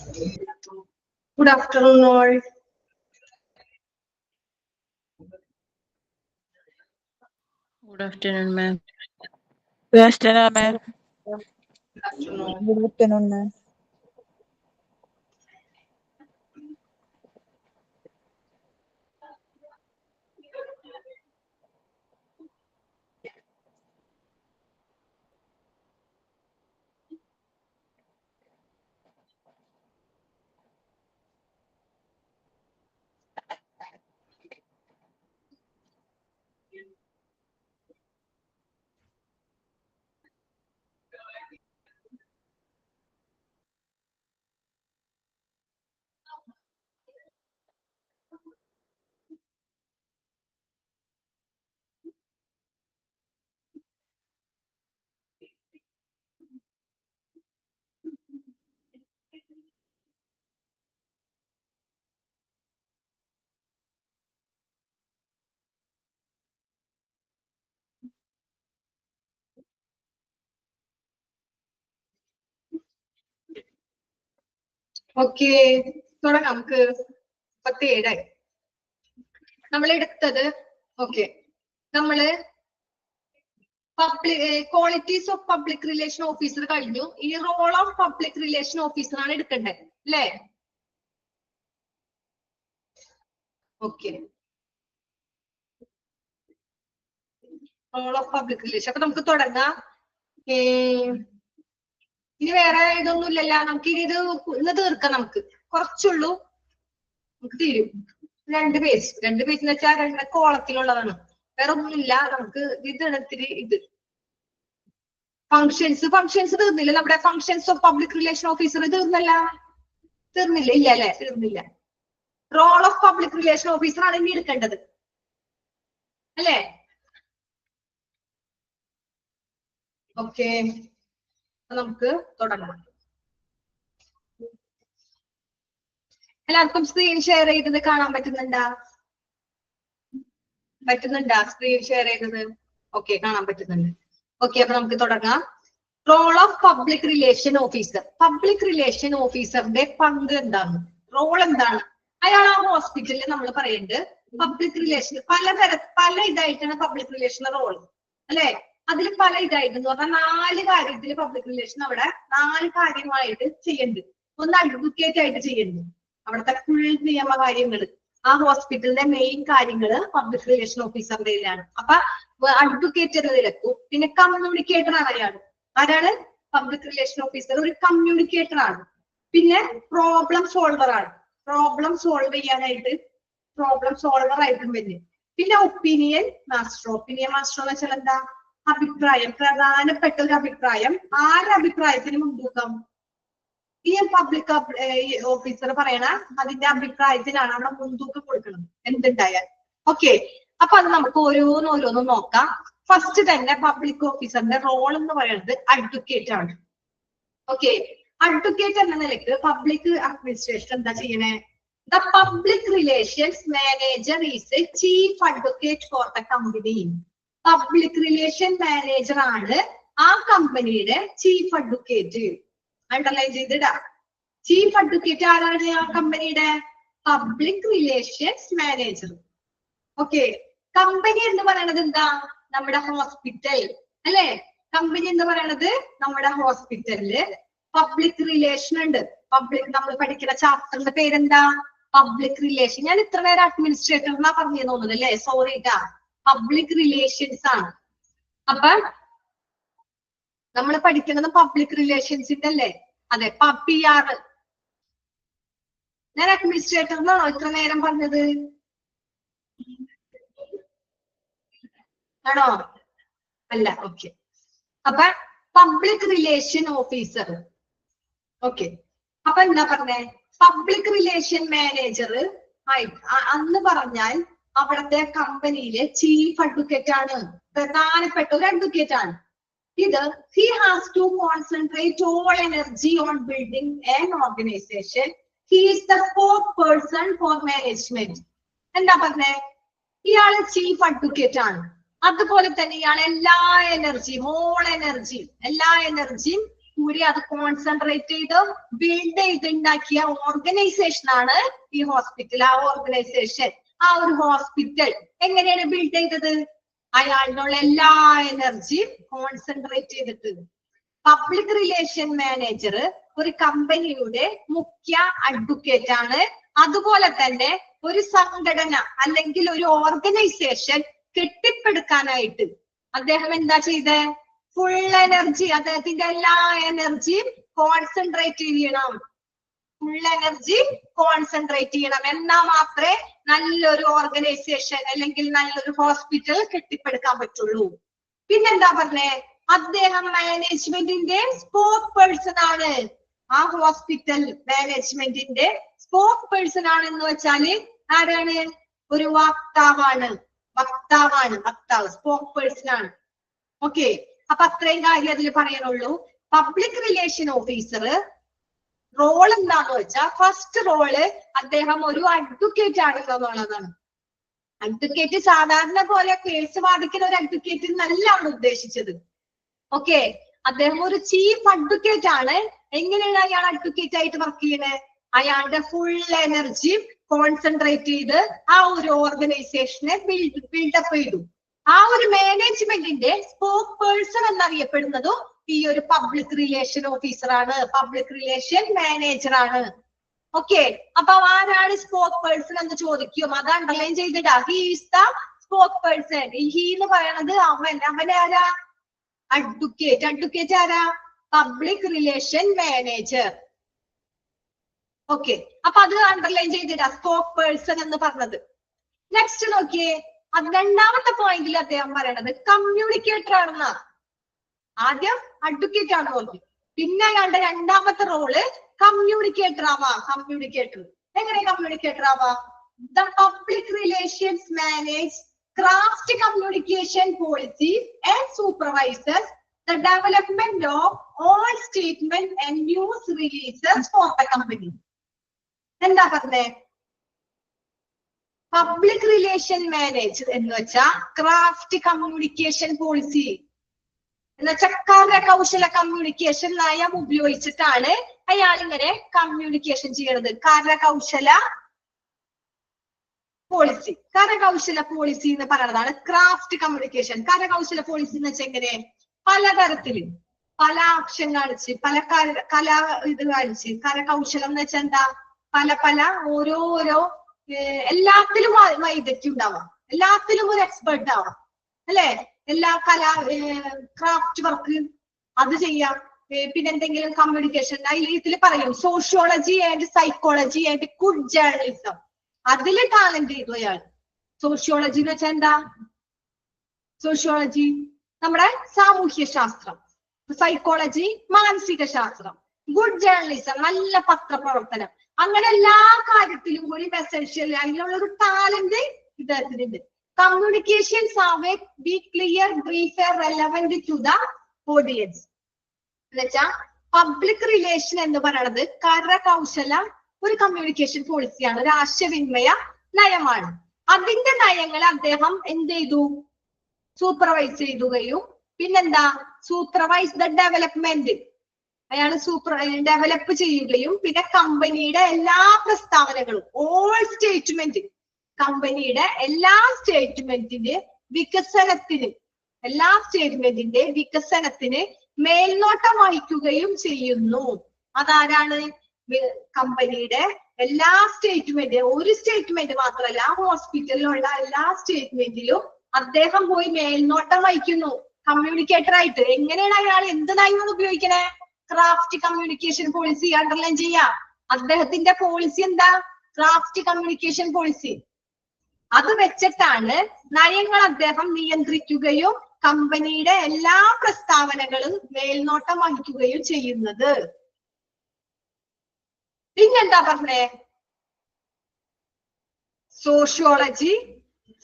Good afternoon, all. Good afternoon, ma'am. Good afternoon, ma'am. Good afternoon. Good afternoon, ma'am. Okay, തുടങ്ങാം നമുക്ക് 37 നമ്മൾ എടുത്തത്. Okay, നമ്മള് qualities of public relation officer കഴിഞ്ഞു. ഇനി role of public relation officer ആണ് എടുക്കേണ്ടത് അല്ലേ? Okay, role of public relation. അപ്പൊ നമുക്ക് തുടങ്ങാം. ഇനി വേറെ ഇതൊന്നും ഇല്ലല്ല. നമുക്ക് ഇനി ഇത് ഇന്ന് തീർക്കാം. നമുക്ക് കുറച്ചുള്ളൂ, നമുക്ക് തീരും. 2 പേജ് എന്ന് വെച്ചാൽ 2 കോളത്തിലുള്ളതാണ്. വേറെ ഒന്നുമില്ല. നമുക്ക് ഇതാണ് ഇത്തിരി ഇത് ഫങ്ഷൻസ് തീർന്നില്ല. നമ്മുടെ functions of public relation officer തീർന്നില്ല. ഇല്ല അല്ലെ? തീർന്നില്ല. Role of public relation officer ആണ് ഇനി എടുക്കേണ്ടത് അല്ലേ? ഓക്കെ, നമുക്ക് തുടങ്ങാം. എല്ലാവർക്കും സ്ക്രീൻ ഷെയർ ചെയ്തത് കാണാൻ പറ്റുന്നുണ്ടാ? സ്ക്രീൻ ഷെയർ ചെയ്തത്? ഓക്കെ, കാണാൻ പറ്റുന്നുണ്ട്. ഓക്കെ, അപ്പൊ നമുക്ക് തുടങ്ങാം. Role of public relation officer. Public relation ഓഫീസറിന്റെ പങ്ക് എന്താണ്? റോൾ എന്താണ്? അയാൾ ആ ഹോസ്പിറ്റലിൽ നമ്മൾ പറയുന്നുണ്ട് പബ്ലിക് റിലേഷൻ പല ഇതായിട്ടാണ് പബ്ലിക് റിലേഷൻ റോൾ അല്ലെ? അതിൽ പല ഇതായിട്ടെന്ന് പറഞ്ഞാൽ 4 കാര്യത്തിൽ പബ്ലിക് റിലേഷൻ അവിടെ 4 കാര്യമായിട്ട് ചെയ്യുന്നുണ്ട്. ഒന്ന് അഡ്വക്കേറ്റ് ആയിട്ട് ചെയ്യുന്നുണ്ട്. അവിടുത്തെ ഫുൾ നിയമ കാര്യങ്ങൾ, ആ ഹോസ്പിറ്റലിന്റെ മെയിൻ കാര്യങ്ങള് പബ്ലിക് റിലേഷൻ ഓഫീസറുടെ ഇതിലാണ്. അപ്പൊ അഡ്വക്കേറ്റ് എന്ന നിലക്കും പിന്നെ കമ്മ്യൂണിക്കേറ്റർ ആണ് അയാൾ. ആരാണ്? പബ്ലിക് റിലേഷൻ ഓഫീസർ ഒരു കമ്മ്യൂണിക്കേറ്റർ ആണ്. പിന്നെ പ്രോബ്ലം സോൾവർ ആണ്. പ്രോബ്ലം സോൾവ് ചെയ്യാനായിട്ട് പ്രോബ്ലം സോൾവർ ആയിട്ടും വരും. പിന്നെ ഒപ്പീനിയൻ മാസ്റ്റർ. ഒപ്പീനിയൻ മാസ്റ്റർ എന്ന് വെച്ചാൽ എന്താ? അഭിപ്രായം, പ്രധാനപ്പെട്ട ഒരു അഭിപ്രായം. ആരുടെ അഭിപ്രായത്തിന് മുൻതൂക്കം? ഈ പബ്ലിക് ഓഫീസർ പറയണ അതിന്റെ അഭിപ്രായത്തിനാണ് അവിടെ മുൻതൂക്കം കൊടുക്കുന്നത് എന്തുണ്ടായാൽ. ഓക്കെ, അപ്പൊ അത് നമുക്ക് ഓരോന്നോരോന്നും നോക്കാം. ഫസ്റ്റ് തന്നെ പബ്ലിക് ഓഫീസറിന്റെ റോൾ എന്ന് പറയുന്നത് അഡ്വക്കേറ്റ് ആണ്. ഓക്കെ, അഡ്വക്കേറ്റ് എന്ന നിലയ്ക്ക് പബ്ലിക് അഡ്മിനിസ്ട്രേഷൻ എന്താ ചെയ്യണേ? The public relations manager is a chief advocate for the company. Public relation manager ആണ് ആ കമ്പനിയുടെ ചീഫ് അഡ്വക്കേറ്റ്. അണ്ടർലൈൻ ചെയ്തിടാം. ചീഫ് അഡ്വക്കേറ്റ് ആരാണ് ആ കമ്പനിയുടെ? Public relations manager. Okay, company എന്ന് പറയുന്നത് എന്താ? നമ്മുടെ ഹോസ്പിറ്റൽ അല്ലെ? കമ്പനി എന്ന് പറയുന്നത് നമ്മുടെ ഹോസ്പിറ്റലില് പബ്ലിക് റിലേഷൻ ഉണ്ട്. നമ്മൾ പഠിക്കുന്ന ചാപ്റ്ററിന്റെ പേരെന്താ? Public relation. ഞാൻ ഇത്ര നേരം അഡ്മിനിസ്ട്രേറ്റർ എന്നാ പറഞ്ഞു തോന്നുന്നു അല്ലേ? സോറി ട്ടാ, പബ്ലിക് റിലേഷൻസ് ആണ്. അപ്പൊ നമ്മൾ പഠിക്കുന്നത് പബ്ലിക് റിലേഷൻസിന്റെ അല്ലേ? അതെ, PR. ഞാൻ അഡ്മിനിസ്ട്രേറ്റർ എന്നാണോ ഇത്ര നേരം പറഞ്ഞത്? ആണോ? അല്ല. ഓക്കെ, അപ്പൊ പബ്ലിക് റിലേഷൻ ഓഫീസർ. ഓക്കെ, അപ്പൊ എന്താ പറഞ്ഞേ? പബ്ലിക് റിലേഷൻ മാനേജർ അന്ന് പറഞ്ഞാൽ അവിടത്തെ കമ്പനിയിലെ ചീഫ് അഡ്വക്കേറ്റ് ആണ്, പ്രധാനപ്പെട്ട ഒരു അഡ്വക്കേറ്റ് ആണ്. ഇത് he has to concentrate all energy on building an organization. He is the fourth person for management. എന്താ പറഞ്ഞേ? ഇയാള് ചീഫ് അഡ്വക്കേറ്റ് ആണ്. അതുപോലെ തന്നെ ഇയാൾ എല്ലാ എനർജിയും കൂടി അത് കോൺസെൻട്രേറ്റ് ചെയ്ത് ബിൽഡ് ചെയ്തുണ്ടാക്കിയ ഓർഗനൈസേഷൻ ആണ് ഈ ഹോസ്പിറ്റൽ. ആ ഓർഗനൈസേഷൻ, ആ ഒരു ഹോസ്പിറ്റൽ എങ്ങനെയാണ് ബിൽഡ് ചെയ്തത്? അയാളിനുള്ള എല്ലാ എനർജിയും കോൺസെൻട്രേറ്റ് ചെയ്തിട്ട്. പബ്ലിക് റിലേഷൻ മാനേജർ ഒരു കമ്പനിയുടെ മുഖ്യ അഡ്വക്കേറ്റ് ആണ്. അതുപോലെ തന്നെ ഒരു സംഘടന അല്ലെങ്കിൽ ഒരു ഓർഗനൈസേഷൻ കെട്ടിപ്പടുക്കാനായിട്ട് അദ്ദേഹം എന്താ ചെയ്തേ? ഫുൾ എനർജി, അദ്ദേഹത്തിന്റെ എല്ലാ എനർജിയും കോൺസെൻട്രേറ്റ് ചെയ്യണം. ഫുൾ എനർജി കോൺസെൻട്രേറ്റ് ചെയ്യണം. എന്നാ മാത്രമേ നല്ലൊരു ഓർഗനൈസേഷൻ അല്ലെങ്കിൽ നല്ലൊരു ഹോസ്പിറ്റൽ കെട്ടിപ്പടുക്കാൻ പറ്റുള്ളൂ. പിന്നെന്താ പറഞ്ഞേ? അദ്ദേഹം മാനേജ്മെന്റിന്റെ സ്പോക്ക് പേഴ്സൺ ആണ്. ആ ഹോസ്പിറ്റൽ മാനേജ്മെന്റിന്റെ സ്പോക്ക് പേഴ്സൺ ആണെന്ന് വെച്ചാല് ആരാണ്? ഒരു വക്താവാണ്. വക്താവ് സ്പോക്ക് പേഴ്സൺ ആണ്. ഓക്കെ, അപ്പൊ അത്രയും കാര്യം അതിൽ പറയാനുള്ളൂ. പബ്ലിക് റിലേഷൻ ഓഫീസർ റോൾ എന്താന്ന് വെച്ചാൽ ഫസ്റ്റ് റോള് അദ്ദേഹം ഒരു അഡ്വക്കേറ്റ് ആണെന്നുള്ളതാണ്. അഡ്വക്കേറ്റ് സാധാരണ പോലെ കേസ് വാദിക്കുന്ന ഒരു അഡ്വക്കേറ്റ് എന്നല്ല ആണ് ഉദ്ദേശിച്ചത്. ഓക്കെ, അദ്ദേഹം ഒരു ചീഫ് അഡ്വക്കേറ്റ് ആണ്. എങ്ങനെയാണ് അയാൾ അഡ്വക്കേറ്റ് ആയിട്ട് വർക്ക് ചെയ്യുന്നത്? അയാളുടെ ഫുൾ എനർജി കോൺസെൻട്രേറ്റ് ചെയ്ത് ആ ഒരു ഓർഗനൈസേഷനെ ബിൽഡപ്പ് ചെയ്തു. ആ ഒരു മാനേജ്മെന്റിന്റെ സ്പോക്ക് പേഴ്സൺ എന്നറിയപ്പെടുന്നതും ഈ ഒരു പബ്ലിക് റിലേഷൻ ഓഫീസർ ആണ്, പബ്ലിക് റിലേഷൻ മാനേജർ ആണ്. ഓക്കെ, അപ്പൊ ആരാണ് സ്പോക്ക് പേഴ്സൺ എന്ന് ചോദിക്കും. അത് അണ്ടർലൈൻ ചെയ്തിടാ. He is the spoke person. He എന്ന് പറയണത് അവനാരാ? അഡ്വക്കേറ്റ്. അഡ്വക്കേറ്റ് ആരാ? Public relation manager. ഓക്കെ, അപ്പൊ അത് അണ്ടർലൈൻ ചെയ്തിടാ, സ്പോക്ക് പേഴ്സൺ എന്ന് പറഞ്ഞത്. നെക്സ്റ്റ് നോക്കിയേ, അത് രണ്ടാമത്തെ പോയിന്റിൽ അദ്ദേഹം പറയണത് കമ്മ്യൂണിക്കേറ്റർ ആണെന്നാ. ആദ്യം അഡ്വക്കേറ്റ് ആണ് പറഞ്ഞു, പിന്നെ അയാളുടെ രണ്ടാമത്തെ റോള് കമ്മ്യൂണിക്കേറ്റർ ആവാ. കമ്മ്യൂണിക്കേറ്റർ എങ്ങനെ കമ്മ്യൂണിക്കേറ്റർ ആവാ? The public relations manage craft communication policies and supervises the development of all statement and news releases for the company. എന്താ പറഞ്ഞേ? പബ്ലിക് റിലേഷൻ മാനേജർ എന്ന് വെച്ചാ ക്രാഫ്റ്റ് കമ്മ്യൂണിക്കേഷൻ പോളിസി എന്ന് വെച്ചാൽ കരകൗശല കമ്മ്യൂണിക്കേഷൻ നയം ഉപയോഗിച്ചിട്ടാണ് അയാൾ ഇങ്ങനെ കമ്മ്യൂണിക്കേഷൻ ചെയ്യണത്. കരകൗശല പോളിസി. കരകൗശല പോളിസി എന്ന് പറയുന്നതാണ് ക്രാഫ്റ്റ് കമ്മ്യൂണിക്കേഷൻ. കരകൗശല പോളിസി എന്ന് വെച്ചാൽ എങ്ങനെ? പലതരത്തില് പല ആക്ഷൻ കാണിച്ച് പല കലാ ഇത് കാണിച്ച്. കരകൗശലം എന്ന് വെച്ചാൽ എന്താ? പല ഓരോരോ എല്ലാത്തിലും വൈദഗ്ധ്യം ഉണ്ടാവാം, എല്ലാത്തിലും ഒരു എക്സ്പെർട്ട് ആവാം, അല്ലെ? എല്ലാ ക്രാഫ്റ്റ് വർക്ക് അത് ചെയ്യാം. പിന്നെ എന്തെങ്കിലും കമ്മ്യൂണിക്കേഷൻ ഇതിൽ പറയും sociology and psychology and good journalism. അതില് ടാലന്റ് ചെയ്തു അയാൾ. സോഷ്യോളജി എന്ന് വെച്ചാൽ എന്താ? സോഷ്യോളജി നമ്മുടെ സാമൂഹ്യ ശാസ്ത്രം, സൈക്കോളജി മാനസിക ശാസ്ത്രം, ഗുഡ് ജേർണലിസം നല്ല പത്രപ്രവർത്തനം. അങ്ങനെ എല്ലാ കാര്യത്തിലും ഒരു എസെൻഷ്യൽ അതിനുള്ള ഒരു ടാലന്റ് ഇദ്ദേഹത്തിനുണ്ട്. Communications have be clear, brief, relevant to the audience. എന്നുവെച്ചാ പബ്ലിക് റിലേഷൻ എന്ന് പറയുന്നത് കരകൗശല ഒരു കമ്മ്യൂണിക്കേഷൻ പോളിസിയാണ്, ഒരു ആശയവിനിമയ നയമാണ്. അതിന്റെ നയങ്ങൾ അദ്ദേഹം എന്ത് ചെയ്തു? സൂപ്പർവൈസ് ചെയ്യുകയും പിന്നെന്താ? Supervise the development. അയാൾ ഡെവലപ്പ് ചെയ്യുകയും പിന്നെ കമ്പനിയുടെ എല്ലാ പ്രസ്താവനകളും ഓൾ സ്റ്റേറ്റ്മെന്റ്, കമ്പനിയുടെ എല്ലാ സ്റ്റേറ്റ്മെന്റിന്റെ വികസനത്തിന്, എല്ലാ സ്റ്റേറ്റ്മെന്റിന്റെ വികസനത്തിന് മേൽനോട്ടം വഹിക്കുകയും ചെയ്യുന്നു. അതാരാണ്? കമ്പനിയുടെ എല്ലാ സ്റ്റേറ്റ്മെന്റ്, ഒരു സ്റ്റേറ്റ്മെന്റ് മാത്രമല്ല, ഹോസ്പിറ്റലിലുള്ള എല്ലാ സ്റ്റേറ്റ്മെന്റിലും അദ്ദേഹം പോയി മേൽനോട്ടം വഹിക്കുന്നു കമ്മ്യൂണിക്കേറ്റർ ആയിട്ട്. എങ്ങനെയാണ് അയാൾ എന്ത് നയമാണ് ഉപയോഗിക്കണേ? ക്രാഫ്റ്റ് കമ്മ്യൂണിക്കേഷൻ പോളിസി അണ്ടർലൈൻ ചെയ്യാം. അദ്ദേഹത്തിന്റെ പോളിസി എന്താ? Craft communication policy. അത് വെച്ചിട്ടാണ് നയങ്ങൾ അദ്ദേഹം നിയന്ത്രിക്കുകയും കമ്പനിയുടെ എല്ലാ പ്രസ്താവനകളും മേൽനോട്ടം വഹിക്കുകയും ചെയ്യുന്നത്. പിന്നെന്താ പറഞ്ഞേ? സോഷ്യോളജി,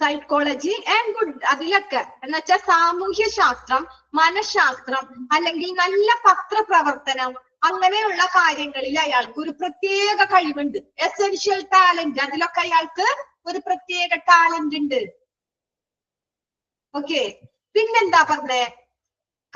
സൈക്കോളജി ആൻഡ് ഗുഡ്, അതിലൊക്കെ എന്ന് വെച്ചാൽ സാമൂഹ്യ ശാസ്ത്രം, മനഃശാസ്ത്രം അല്ലെങ്കിൽ നല്ല പത്രപ്രവർത്തനം, അങ്ങനെയുള്ള കാര്യങ്ങളിൽ അയാൾക്ക് ഒരു പ്രത്യേക കഴിവുണ്ട്. എസെൻഷ്യൽ ടാലന്റ്, അതിലൊക്കെ അയാൾക്ക് ഒരു പ്രത്യേക ടാലന്റ് ഉണ്ട്. ഓക്കെ, പിന്നെന്താ പറഞ്ഞേ?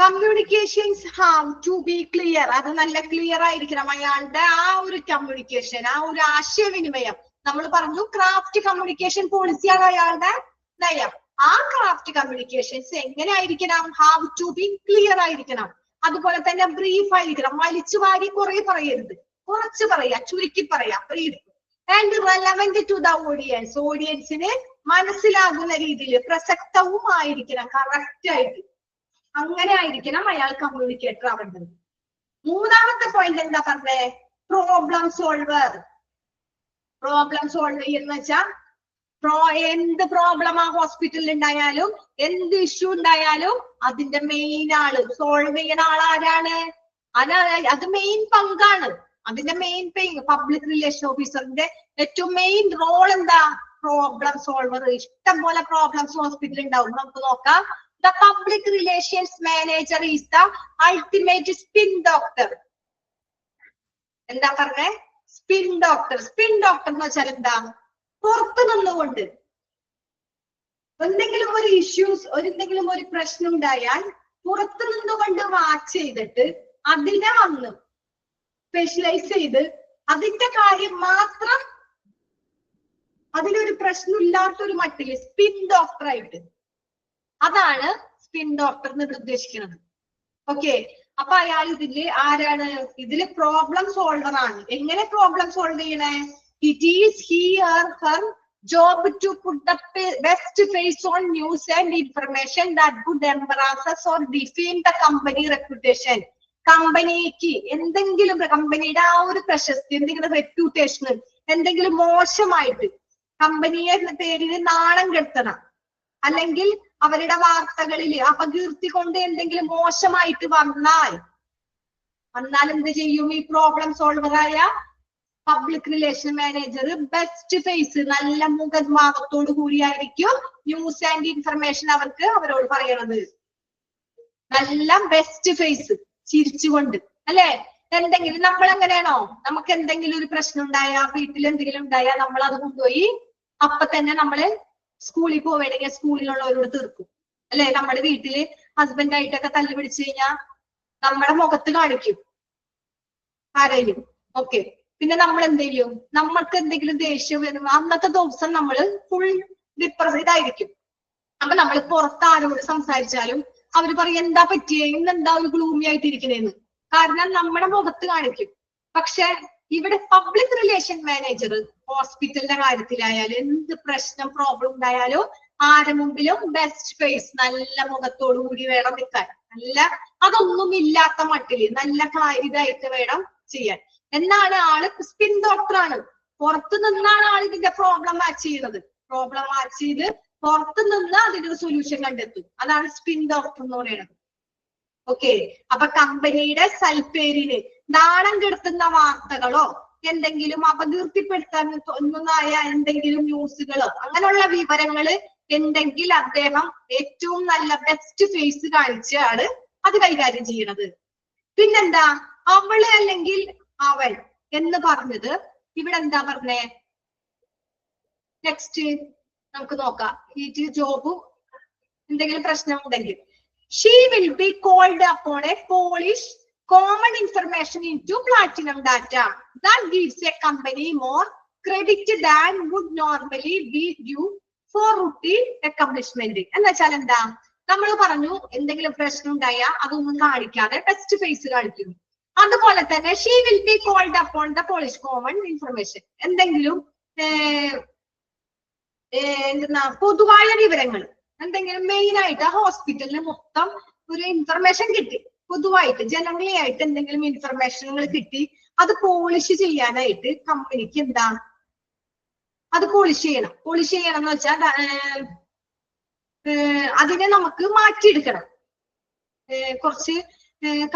Communications have to be clear. അത് നല്ല ക്ലിയർ ആയിരിക്കണം. അയാളുടെ ആ ഒരു കമ്മ്യൂണിക്കേഷൻ, ആ ഒരു ആശയവിനിമയം. നമ്മൾ പറഞ്ഞു ക്രാഫ്റ്റ് കമ്മ്യൂണിക്കേഷൻ പോളിസിയാണ് അയാളുടെ നയം. ആ ക്രാഫ്റ്റ് കമ്മ്യൂണിക്കേഷൻസ് എങ്ങനെ ആയിരിക്കണം? ഹാവ് ടു ബി ക്ലിയർ ആയിരിക്കണം. അതുപോലെ തന്നെ ബ്രീഫ് ആയിരിക്കണം. വലിച്ചു വാരി കുറെ പറയരുത്, കുറച്ച് പറയാ, ചുരുക്കി പറയാ, brief. And relevant to the audience. ഓഡിയൻസിന് മനസ്സിലാകുന്ന രീതിയിൽ പ്രസക്തവും ആയിരിക്കണം, കറക്റ്റ് ആയിട്ട്. അങ്ങനെ ആയിരിക്കണം അയാൾ കമ്മ്യൂണിക്കേറ്റർ ആവേണ്ടത്. മൂന്നാമത്തെ പോയിന്റ് എന്താ പറഞ്ഞേ? Problem solver. പ്രോബ്ലം സോൾവ് എന്ന് വെച്ചാൽ എന്ത് പ്രോബ്ലം ആ ഹോസ്പിറ്റലിൽ ഉണ്ടായാലും, എന്ത് ഇഷ്യൂ ഉണ്ടായാലും അതിന്റെ മെയിൻ ആള്, സോൾവ് ചെയ്യുന്ന ആളാരാണ്? അത് മെയിൻ പങ്കാണ്. അതിന്റെ മെയിൻ പബ്ലിക് റിലേഷൻ ഓഫീസറിന്റെ ഏറ്റവും മെയിൻ റോൾ എന്താ? Problem solver. ഇഷ്ടം പോലെ പ്രോബ്ലംസ് ഹോസ്പിറ്റലിൽ ഉണ്ടാവും. നമുക്ക് നോക്കാം. The public relations manager is the ultimate spin doctor. എന്താ പറഞ്ഞേ? Spin doctor. സ്പിൻ ഡോക്ടർ എന്ന് വെച്ചാൽ എന്താ? പുറത്തു നിന്നുകൊണ്ട് എന്തെങ്കിലും ഒരു ഇഷ്യൂസ്, എന്തെങ്കിലും ഒരു പ്രശ്നം ഉണ്ടായാൽ പുറത്തു നിന്നുകൊണ്ട് വാച്ച് ചെയ്തിട്ട് അതിനെ വന്ന് സ്പെഷ്യലൈസ് ചെയ്ത് അതിന്റെ കാര്യം മാത്രം, അതിലൊരു പ്രശ്നം ഇല്ലാത്തൊരു മട്ടില് സ്പിൻ ഡോക്ടറായിട്ട്. അതാണ് സ്പിൻ ഡോക്ടർ എന്ന് ഉദ്ദേശിക്കുന്നത്. ഓക്കെ, അപ്പൊ അയാൾ ഇതില് ആരാണ്? ഇതില് പ്രോബ്ലം സോൾവർ ആണ്. എങ്ങനെ പ്രോബ്ലം സോൾവ് ചെയ്യണേ? It is he or her job to put the best face on news and information that would embarrass or defame the company reputation. കമ്പനിക്ക് എന്തെങ്കിലും, കമ്പനിയുടെ ആ ഒരു പ്രശസ്തി, എന്തെങ്കിലും റെപ്യൂട്ടേഷൻ എന്തെങ്കിലും മോശമായിട്ട് കമ്പനിയെ പേരിൽ നാണം കെടുത്തണം, അല്ലെങ്കിൽ അവരുടെ വാർത്തകളിൽ അപകീർത്തി കൊണ്ട് എന്തെങ്കിലും മോശമായിട്ട് വന്നാൽ എന്ത് ചെയ്യും? ഈ പ്രോബ്ലം സോൾവറായ public relation manager best face, നല്ല മുഖഭാവത്തോടു കൂടിയായിരിക്കും ന്യൂസ് ആൻഡ് ഇൻഫർമേഷൻ അവരോട് പറയണത്. നല്ല ബെസ്റ്റ് ഫേസ്, ചിരിച്ചുകൊണ്ട്, അല്ലെ? എന്തെങ്കിലും നമ്മൾ എങ്ങനെയാണോ, നമുക്ക് എന്തെങ്കിലും ഒരു പ്രശ്നം ഉണ്ടായാൽ, വീട്ടിൽ എന്തെങ്കിലും ഉണ്ടായാൽ നമ്മൾ അത് കൊണ്ടുപോയി അപ്പൊ തന്നെ നമ്മള് സ്കൂളിൽ പോവുകയാണെങ്കിൽ സ്കൂളിലുള്ളവരോട് തീർക്കും, അല്ലെ? നമ്മുടെ വീട്ടില് ഹസ്ബൻഡായിട്ടൊക്കെ തല്ലു പിടിച്ചു കഴിഞ്ഞാൽ നമ്മുടെ മുഖത്ത് കാണിക്കും ആരെയും. ഓക്കെ, പിന്നെ നമ്മൾ എന്ത് ചെയ്യും? നമ്മൾക്ക് എന്തെങ്കിലും ദേഷ്യം വരുമ്പോ അന്നത്തെ ദിവസം നമ്മൾ ഫുൾ ഡിപ്രസ്ഡായിരിക്കും. അപ്പൊ നമ്മൾ പുറത്ത് ആരോട് സംസാരിച്ചാലും അവര് പറയും എന്താ പറ്റിയേ, ഇന്നെന്താ ഒരു ഗ്ലൂമി ആയിട്ടിരിക്കണേന്ന്. കാരണം നമ്മുടെ മുഖത്ത് കാണിക്കും. പക്ഷെ ഇവിടെ പബ്ലിക് റിലേഷൻ മാനേജർ ഹോസ്പിറ്റലിന്റെ കാര്യത്തിലായാലും എന്ത് പ്രശ്നം പ്രോബ്ലം ഉണ്ടായാലും ആരുടെ മുമ്പിലും ബെസ്റ്റ് ഫേസ്, നല്ല മുഖത്തോടു കൂടി വേണം നിൽക്കാൻ. നല്ല അതൊന്നും ഇല്ലാത്ത മട്ടില് നല്ല ഇതായിട്ട് വേണം ചെയ്യാൻ. എന്നാണ് ആള് സ്പിൻ ഡോക്ടറാണ്. പുറത്തു നിന്നാണ് ആൾ ഇതിന്റെ പ്രോബ്ലം മാച്ച് ചെയ്യുന്നത്. പ്രോബ്ലം മാച്ച് ചെയ്ത് പുറത്തു നിന്ന് അതിനൊരു സൊല്യൂഷൻ കണ്ടെത്തും. അതാണ് സ്പിൻ ഡോക്ടർ എന്ന് പറയുന്നത്. ഓക്കെ, അപ്പൊ കമ്പനിയുടെ സൽപ്പേരിന് നാണം കെടുത്തുന്ന വാർത്തകളോ എന്തെങ്കിലും അപകീർത്തിപ്പെടുത്താൻ ഒന്നായ എന്തെങ്കിലും ന്യൂസുകളോ അങ്ങനെയുള്ള വിവരങ്ങള് എന്തെങ്കിൽ അദ്ദേഹം ഏറ്റവും നല്ല ബെസ്റ്റ് ഫേസ് കാണിച്ചാണ് അത് കൈകാര്യം ചെയ്യണത്. പിന്നെന്താ? അവള് അല്ലെങ്കിൽ അവൻ എന്ന് പറഞ്ഞത് ഇവിടെ എന്താ പറഞ്ഞേ? നെക്സ്റ്റ് നമുക്ക് നോക്കാം. ഈ ജോബ് എന്തെങ്കിലും പ്രശ്നം ഉണ്ടെങ്കിൽ she will be called upon a polish common information into platinum data that gives a company more credit than would normally be due for routine accomplishment. എന്ന് വെച്ചാൽ എന്താ? നമ്മൾ പറഞ്ഞു എന്തെങ്കിലും പ്രശ്നം ഉണ്ടായാൽ അതൊന്നും കാണിക്കാതെ ബെസ്റ്റ് ഫേസ് കാണിക്കുന്നു. അതുപോലെ തന്നെ she will be called upon the polish common information. എന്തെങ്കിലും പൊതുവായ വിവരങ്ങൾ, എന്തെങ്കിലും മെയിൻ ആയിട്ട് ഹോസ്പിറ്റലിന് മൊത്തം ഒരു ഇൻഫർമേഷൻ കിട്ടി, പൊതുവായിട്ട് ജനറലി ആയിട്ട് എന്തെങ്കിലും ഇൻഫർമേഷനുകൾ കിട്ടി, അത് പോളിഷ് ചെയ്യാനായിട്ട് കമ്പനിക്ക് എന്താ? അത് പോളിഷ് ചെയ്യണം. പോളിഷ് ചെയ്യണം എന്ന് വെച്ചാൽ അതിനെ നമുക്ക് മാറ്റിയെടുക്കണം. കുറച്ച്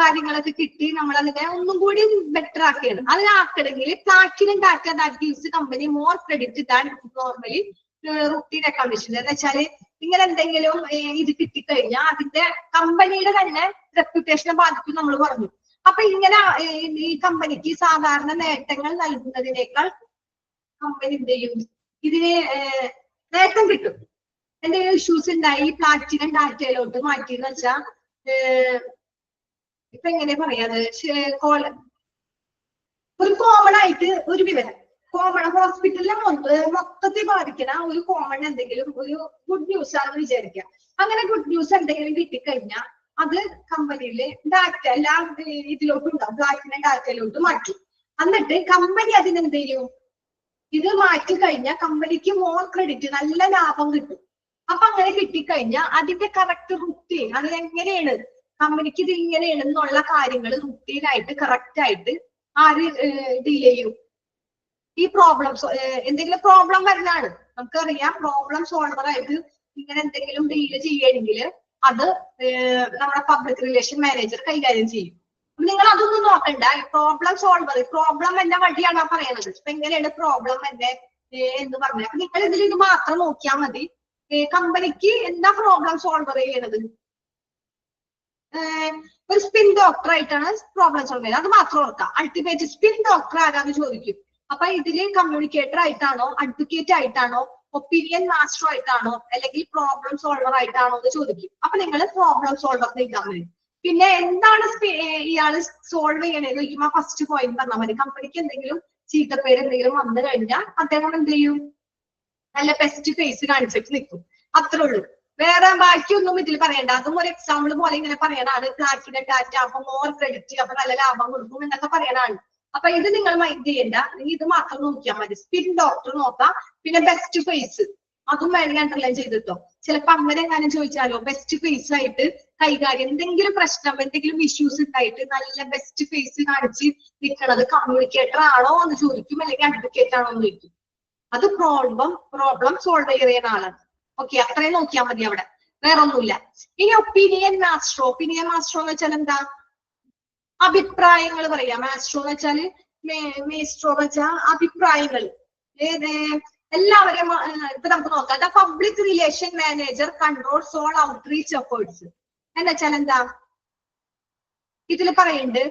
കാര്യങ്ങളൊക്കെ കിട്ടി, നമ്മൾ അതിനെ ഒന്നും കൂടി ബെറ്റർ ആക്കുകയാണ്. അതിനാക്കണമെങ്കിൽ platinum data that gives company more credit than normally routine അക്കൗണ്ടേഷൻ. എന്ന് വെച്ചാല് ഇങ്ങനെ എന്തെങ്കിലും ഇത് കിട്ടിക്കഴിഞ്ഞാൽ അതിന്റെ കമ്പനിയുടെ തന്നെ റെപ്യൂട്ടേഷനെ ബാധിക്കും നമ്മൾ പറഞ്ഞു. അപ്പൊ ഇങ്ങനെ ഈ കമ്പനിക്ക് സാധാരണ നേട്ടങ്ങൾ നൽകുന്നതിനേക്കാൾ കമ്പനി എന്ത് ചെയ്യും? ഇതിന് നേട്ടം കിട്ടും. എന്തെങ്കിലും ഇഷ്യൂസ് ഉണ്ടായി പ്ലാറ്റിനം ഡാറ്റയിലോട്ട് മാറ്റിയെന്ന് വെച്ചാൽ ഇപ്പൊ എങ്ങനെ പറയാത്, ഒരു കോമൺ ആയിട്ട് ഒരു വിവരം, കോമൺ ഹോസ്പിറ്റലിലെ മൊത്തത്തിൽ ബാധിക്കുന്ന ഒരു കോമൺ എന്തെങ്കിലും ഒരു ഗുഡ് ന്യൂസ് ആണെന്ന് വിചാരിക്കാം. അങ്ങനെ ഗുഡ് ന്യൂസ് എന്തെങ്കിലും കിട്ടിക്കഴിഞ്ഞാൽ അത് കമ്പനിയില് ഡാറ്റ എല്ലാം ഇതിലോട്ട് ഉണ്ടാവും, ഡാറ്റയിലോട്ട് മാറ്റും. എന്നിട്ട് കമ്പനി അതിനെന്ത് ചെയ്യും, ഇത് മാറ്റി കഴിഞ്ഞാൽ കമ്പനിക്ക് മോർ ക്രെഡിറ്റ്, നല്ല ലാഭം കിട്ടും. അപ്പൊ അങ്ങനെ കിട്ടിക്കഴിഞ്ഞാൽ അതിന്റെ കറക്റ്റ് റുട്ടീൻ, അത് എങ്ങനെയാണ് കമ്പനിക്ക് ഇത് ഇങ്ങനെയാണ് എന്നുള്ള കാര്യങ്ങൾ റുട്ടീനായിട്ട് കറക്റ്റ് ആയിട്ട് ആര് ഡീൽ ചെയ്യും, ഈ പ്രോബ്ലംസ്. എന്തെങ്കിലും പ്രോബ്ലം വരുന്നതാണ്, നമുക്കറിയാം പ്രോബ്ലം സോൾവർ ആയിട്ട് ഇങ്ങനെ എന്തെങ്കിലും ഡീൽ ചെയ്യണമെങ്കിൽ അത് നമ്മുടെ പബ്ലിക് റിലേഷൻ മാനേജർ കൈകാര്യം ചെയ്യും. നിങ്ങൾ അതൊന്നും നോക്കണ്ട, പ്രോബ്ലം സോൾവർ, പ്രോബ്ലം എന്നെ വഴിയാണ് പറയണത്. ഇപ്പൊ എങ്ങനെയാണ് പ്രോബ്ലം എന്നെ എന്ന് പറഞ്ഞത്, അപ്പൊ നിങ്ങൾ ഇതിൽ ഇത് മാത്രം നോക്കിയാൽ മതി. കമ്പനിക്ക് എന്താ പ്രോബ്ലം സോൾവർ ചെയ്യണത്, ഒരു സ്പിൻ ഡോക്ടർ ആയിട്ടാണ് പ്രോബ്ലം സോൾവ് ചെയ്യുന്നത്, അത് മാത്രം ഓർക്കാം. അൾട്ടിമേറ്റ് സ്പിൻ ഡോക്ടർ ആരാന്ന് ചോദിക്കും. അപ്പൊ ഇതില് കമ്മ്യൂണിക്കേറ്റർ ആയിട്ടാണോ, അഡ്വക്കേറ്റ് ആയിട്ടാണോ, ഒപ്പീനിയൻ മാസ്റ്റർ ആയിട്ടാണോ, അല്ലെങ്കിൽ പ്രോബ്ലം സോൾവർ ആയിട്ടാണോ എന്ന് ചോദിക്കും. അപ്പൊ നിങ്ങൾ പ്രോബ്ലം സോൾവർ എഴുതാൻ മതി. പിന്നെ എന്താണ് ഇയാള് സോൾവ് ചെയ്യണേന്ന് ചോദിക്കുമ്പോ ഫസ്റ്റ് പോയിന്റ് പറഞ്ഞാൽ മതി. കമ്പനിക്ക് എന്തെങ്കിലും ചീത്തപ്പേര് എന്തെങ്കിലും വന്നു കഴിഞ്ഞാൽ അദ്ദേഹം എന്ത് ചെയ്യും, നല്ല ബെസ്റ്റ് ഫേസ് കാണിച്ചിട്ട് നിൽക്കും. അത്രേ ഉള്ളൂ, വേറെ ബാക്കിയൊന്നും ഇതിൽ പറയണ്ട. അതും ഒരു എക്സാമ്പിൾ പോലെ ഇങ്ങനെ പറയണാണ്, പ്ലാറ്റിനം ഡാറ്റ, അപ്പൊ മോർ ക്രെഡിറ്റ്, അപ്പൊ നല്ല ലാഭം കൊടുക്കും എന്നൊക്കെ പറയണാണ്. അപ്പൊ ഇത് നിങ്ങൾ മൈൻഡ് ചെയ്യണ്ട, ഇത് മാത്രം നോക്കിയാൽ മതി. സ്പിൻ ഡോക്ടർ നോക്കാം, പിന്നെ ബെസ്റ്റ് ഫേസ് അതും വേണമെങ്കിൽ അണ്ടർലൈൻ ചെയ്തിട്ടോ. ചിലപ്പോ അങ്ങനെ എങ്ങനെ ചോദിച്ചാലോ, ബെസ്റ്റ് ഫേസ് ആയിട്ട് കൈകാര്യം, എന്തെങ്കിലും പ്രശ്നം എന്തെങ്കിലും ഇഷ്യൂസ് ഉണ്ടായിട്ട് നല്ല ബെസ്റ്റ് ഫേസ് കാണിച്ച് നിൽക്കണത് കമ്മ്യൂണിക്കേറ്റർ ആണോ എന്ന് ചോദിക്കും, അല്ലെങ്കിൽ അഡ്വക്കേറ്റ് ആണോ എന്ന് ചോദിക്കും. അത് പ്രോബ്ലം സോൾവ് ചെയ്യുന്ന ആളാണ്. ഓക്കെ, അത്രയും നോക്കിയാൽ മതി, അവിടെ വേറെ ഒന്നുമില്ല. ഇനി ഒപ്പീനിയൻ മാസ്റ്റർ എന്ന് വെച്ചാൽ എന്താ, അഭിപ്രായങ്ങൾ പറയാം. മാസ്റ്റർ എന്ന് വെച്ചാല് മേസ്ട്രോ എന്ന് വെച്ചാൽ അഭിപ്രായങ്ങൾ. എല്ലാവരും ഇപ്പൊ നമുക്ക് നോക്കാം. The public relation manager controls all outreach efforts എന്ന് വെച്ചാൽ എന്താ, ഇതിൽ പറയുന്നുണ്ട്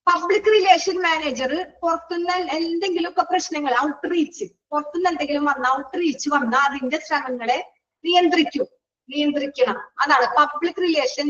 പബ്ലിക് റിലേഷൻ മാനേജർ പുറത്തുനിന്ന് എന്തെങ്കിലും ഒക്കെ പ്രശ്നങ്ങൾ, ഔട്ട്റീച്ച് പുറത്തുനിന്ന് എന്തെങ്കിലും വന്ന ഔട്ട്റീച്ച് വന്ന അതിന്റെ ശ്രമങ്ങളെ നിയന്ത്രിക്കണം. അതാണ് പബ്ലിക് റിലേഷൻ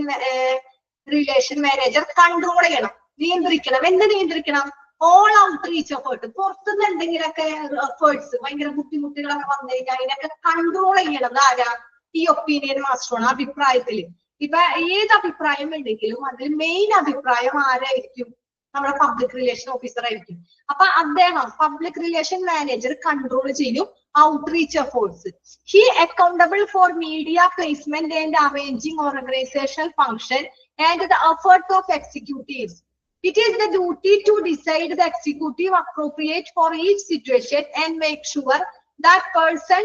മാനേജർ കൺട്രോൾ ചെയ്യണം, നിയന്ത്രിക്കണം. എന്ത് നിയന്ത്രിക്കണം, ഓൾ ഔട്ട്റീച്ച് എഫേർട്ട്. പുറത്തുനിന്ന് എന്തെങ്കിലുമൊക്കെ എഫേർട്സ്, ഭയങ്കര ബുദ്ധിമുട്ടുകളൊക്കെ വന്നു കഴിഞ്ഞാൽ അതിനൊക്കെ കൺട്രോൾ ചെയ്യണം ആരാ, ഈ ഒപ്പീനിയൻ മാസ്റ്ററാണ്. അഭിപ്രായത്തില് ഇപ്പൊ ഏത് അഭിപ്രായം ഉണ്ടെങ്കിലും അതിൽ മെയിൻ അഭിപ്രായം ആരായിരിക്കും, നമ്മുടെ പബ്ലിക് റിലേഷൻ ഓഫീസർ ആയിരിക്കും. അപ്പൊ അദ്ദേഹം പബ്ലിക് റിലേഷൻ മാനേജർ കൺട്രോൾ ചെയ്യും outreach efforts. He accountable four media placement and arranging organisational function and the effort of executives. It is the duty to decide the executive appropriate for each situation and make sure that person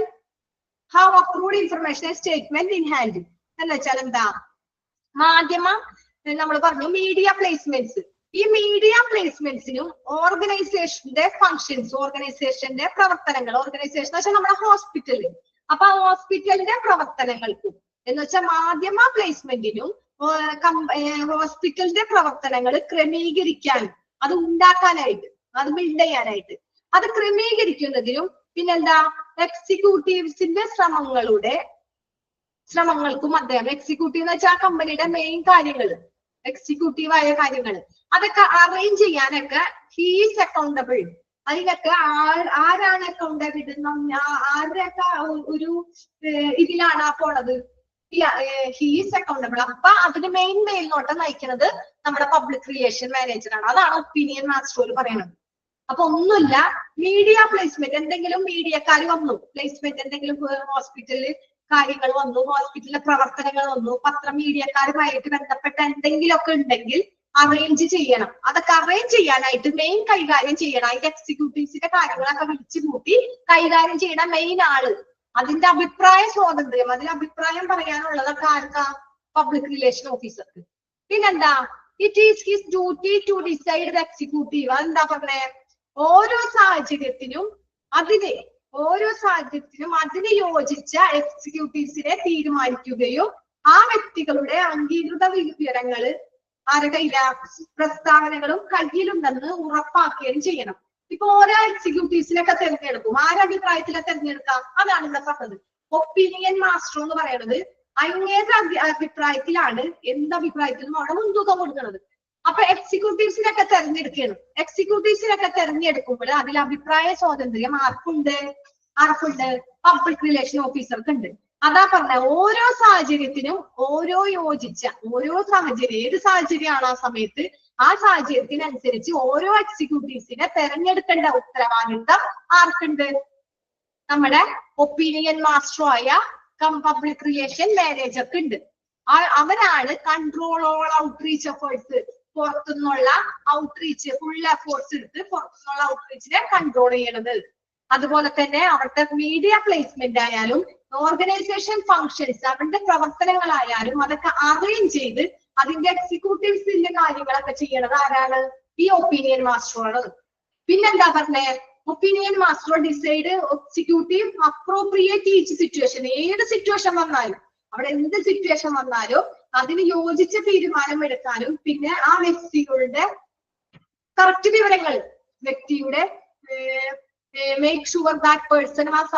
have approved information statement in hand. എന്ന് വെച്ചാൽ എന്താ, മാധ്യമം നമ്മൾ പറഞ്ഞു media placements. ഈ media പ്ലേസ്മെന്റ്സിനും ഓർഗനൈസേഷന്റെ functions, ഓർഗനൈസേഷന്റെ പ്രവർത്തനങ്ങൾ, ഓർഗനൈസേഷൻ വെച്ചാൽ നമ്മുടെ ഹോസ്പിറ്റല്, അപ്പൊ ഹോസ്പിറ്റലിന്റെ പ്രവർത്തനങ്ങൾക്കും എന്ന് വെച്ചാൽ മാധ്യമ പ്ലേസ്മെന്റിനും ഹോസ്പിറ്റലിന്റെ പ്രവർത്തനങ്ങൾ ക്രമീകരിക്കാൻ, അത് ഉണ്ടാക്കാനായിട്ട്, അത് ബിൽഡ് ചെയ്യാനായിട്ട്, അത് ക്രമീകരിക്കുന്നതിനും പിന്നെന്താ എക്സിക്യൂട്ടീവ്സിന്റെ ശ്രമങ്ങൾക്കും അദ്ദേഹം, എക്സിക്യൂട്ടീവ് എന്ന് വെച്ചാൽ കമ്പനിയുടെ മെയിൻ കാര്യങ്ങൾ, എക്സിക്യൂട്ടീവായ കാര്യങ്ങൾ അതൊക്കെ അറേഞ്ച് ചെയ്യാനൊക്കെ ഹീസ് അക്കൗണ്ടബിൾ. അതിനൊക്കെ ആരാണ് അക്കൗണ്ടബിൾ, ആരുടെയൊക്കെ ഒരു ഇതിലാണ് പോണത്, ഹീസ് അക്കൗണ്ടബിൾ. അപ്പൊ അതിന് മെയിൻ മേൽനോട്ടം നയിക്കുന്നത് നമ്മുടെ പബ്ലിക് റിലേഷൻ മാനേജറാണ്. അതാണ് ഒപ്പീനിയൻ മാസ്റ്റർ പറയുന്നത്. അപ്പൊ ഒന്നുമില്ല, മീഡിയ പ്ലേസ്മെന്റ്, എന്തെങ്കിലും മീഡിയക്കാർ വന്നു, പ്ലേസ്മെന്റ് എന്തെങ്കിലും ഹോസ്പിറ്റലിൽ കാര്യങ്ങൾ വന്നു, ഹോസ്പിറ്റലിലെ പ്രവർത്തനങ്ങൾ വന്നു, മീഡിയക്കാരുമായിട്ട് ബന്ധപ്പെട്ട എന്തെങ്കിലുമൊക്കെ ഉണ്ടെങ്കിൽ അറേഞ്ച് ചെയ്യണം. അതൊക്കെ അറേഞ്ച് ചെയ്യാനായിട്ട് മെയിൻ കൈകാര്യം ചെയ്യണം. അതിന്റെ എക്സിക്യൂട്ടീവ്സിന്റെ കാര്യങ്ങളൊക്കെ വിളിച്ചു കൂട്ടി കൈകാര്യം ചെയ്യണ മെയിൻ ആള്. അതിന്റെ അഭിപ്രായ സ്വാതന്ത്ര്യം, അതിൽ അഭിപ്രായം പറയാനുള്ളതൊക്കെ ആർക്കാ, പബ്ലിക് റിലേഷൻ ഓഫീസർക്ക്. പിന്നെന്താ, it is his duty to decide the executive. അതെന്താ പറഞ്ഞേ, ഓരോ സാഹചര്യത്തിനും അതിന് യോജിച്ച എക്സിക്യൂട്ടീവ്സിനെ തീരുമാനിക്കുകയും ആ വ്യക്തികളുടെ അംഗീകൃത വിവരങ്ങള് ആരുടെ കയ്യില, പ്രസ്താവനകളും കയ്യിലുണ്ടെന്ന് ഉറപ്പാക്കുകയും ചെയ്യണം. ഇപ്പൊ ഓരോ എക്സിക്യൂട്ടീവ്സിനൊക്കെ തെരഞ്ഞെടുക്കും, ആരുടെ അഭിപ്രായത്തിലെ തെരഞ്ഞെടുക്കാം, അതാണ് ഇവിടെ പറഞ്ഞത്. ഒപ്പീനിയൻ മാസ്റ്റർ എന്ന് പറയുന്നത് അങ്ങേരുടെ അഭിപ്രായത്തിലാണ്, എന്ത് അഭിപ്രായത്തിലും അവിടെ മുൻതൂക്കം കൊടുക്കുന്നത്. അപ്പൊ എക്സിക്യൂട്ടീവ്സിനൊക്കെ തെരഞ്ഞെടുക്കുമ്പോൾ അതിൽ അഭിപ്രായ സ്വാതന്ത്ര്യം ആർക്കുണ്ട്? പബ്ലിക് റിലേഷൻ ഓഫീസർക്ക് ഉണ്ട്. അതാ പറഞ്ഞ ഓരോ സാഹചര്യത്തിനും ഓരോ സാഹചര്യം, ഏത് സാഹചര്യമാണ് ആ സമയത്ത്, ആ സാഹചര്യത്തിനനുസരിച്ച് ഓരോ എക്സിക്യൂട്ടീവ്സിനെ തെരഞ്ഞെടുക്കേണ്ട ഉത്തരവാദിത്തം ആർക്കുണ്ട്? നമ്മുടെ ഒപ്പീനിയൻ മാസ്റ്ററായ പബ്ലിക് റിലേഷൻ മാനേജർക്ക് ഉണ്ട്. അവരാണ് കൺട്രോൾ ഓൾ ഔട്ട്റീച്ച് എഫേർട്സ്, പുറത്തുനിന്നുള്ള ഔട്ട്റീച്ച് ഫുൾ എഫേർട്സ് എടുത്ത് പുറത്തുനിന്നുള്ള ഔട്ട്റീച്ചിനെ കൺട്രോൾ ചെയ്യണത്. അതുപോലെ തന്നെ അവരുടെ മീഡിയ പ്ലേസ്മെന്റ് ആയാലും ഓർഗനൈസേഷൻ ഫങ്ഷൻസ്, അവരുടെ പ്രവർത്തനങ്ങളായാലും അതൊക്കെ അറേഞ്ച് ചെയ്ത് അതിന്റെ എക്സിക്യൂട്ടീവ്സിന്റെ കാര്യങ്ങളൊക്കെ ചെയ്യണത് ആരാണ്? ഈ ഒപ്പീനിയൻ മാസ്റ്ററാണ്. പിന്നെന്താ പറഞ്ഞേ? Opinion master decide executive appropriate each situation. ഏത് സിറ്റുവേഷൻ വന്നാലും, അവിടെ എന്ത് സിറ്റുവേഷൻ വന്നാലും അതിന് യോജിച്ച തീരുമാനം എടുക്കാനും, പിന്നെ ആ വ്യക്തികളുടെ കറക്റ്റ് വിവരങ്ങൾ, വ്യക്തിയുടെ make sure that person has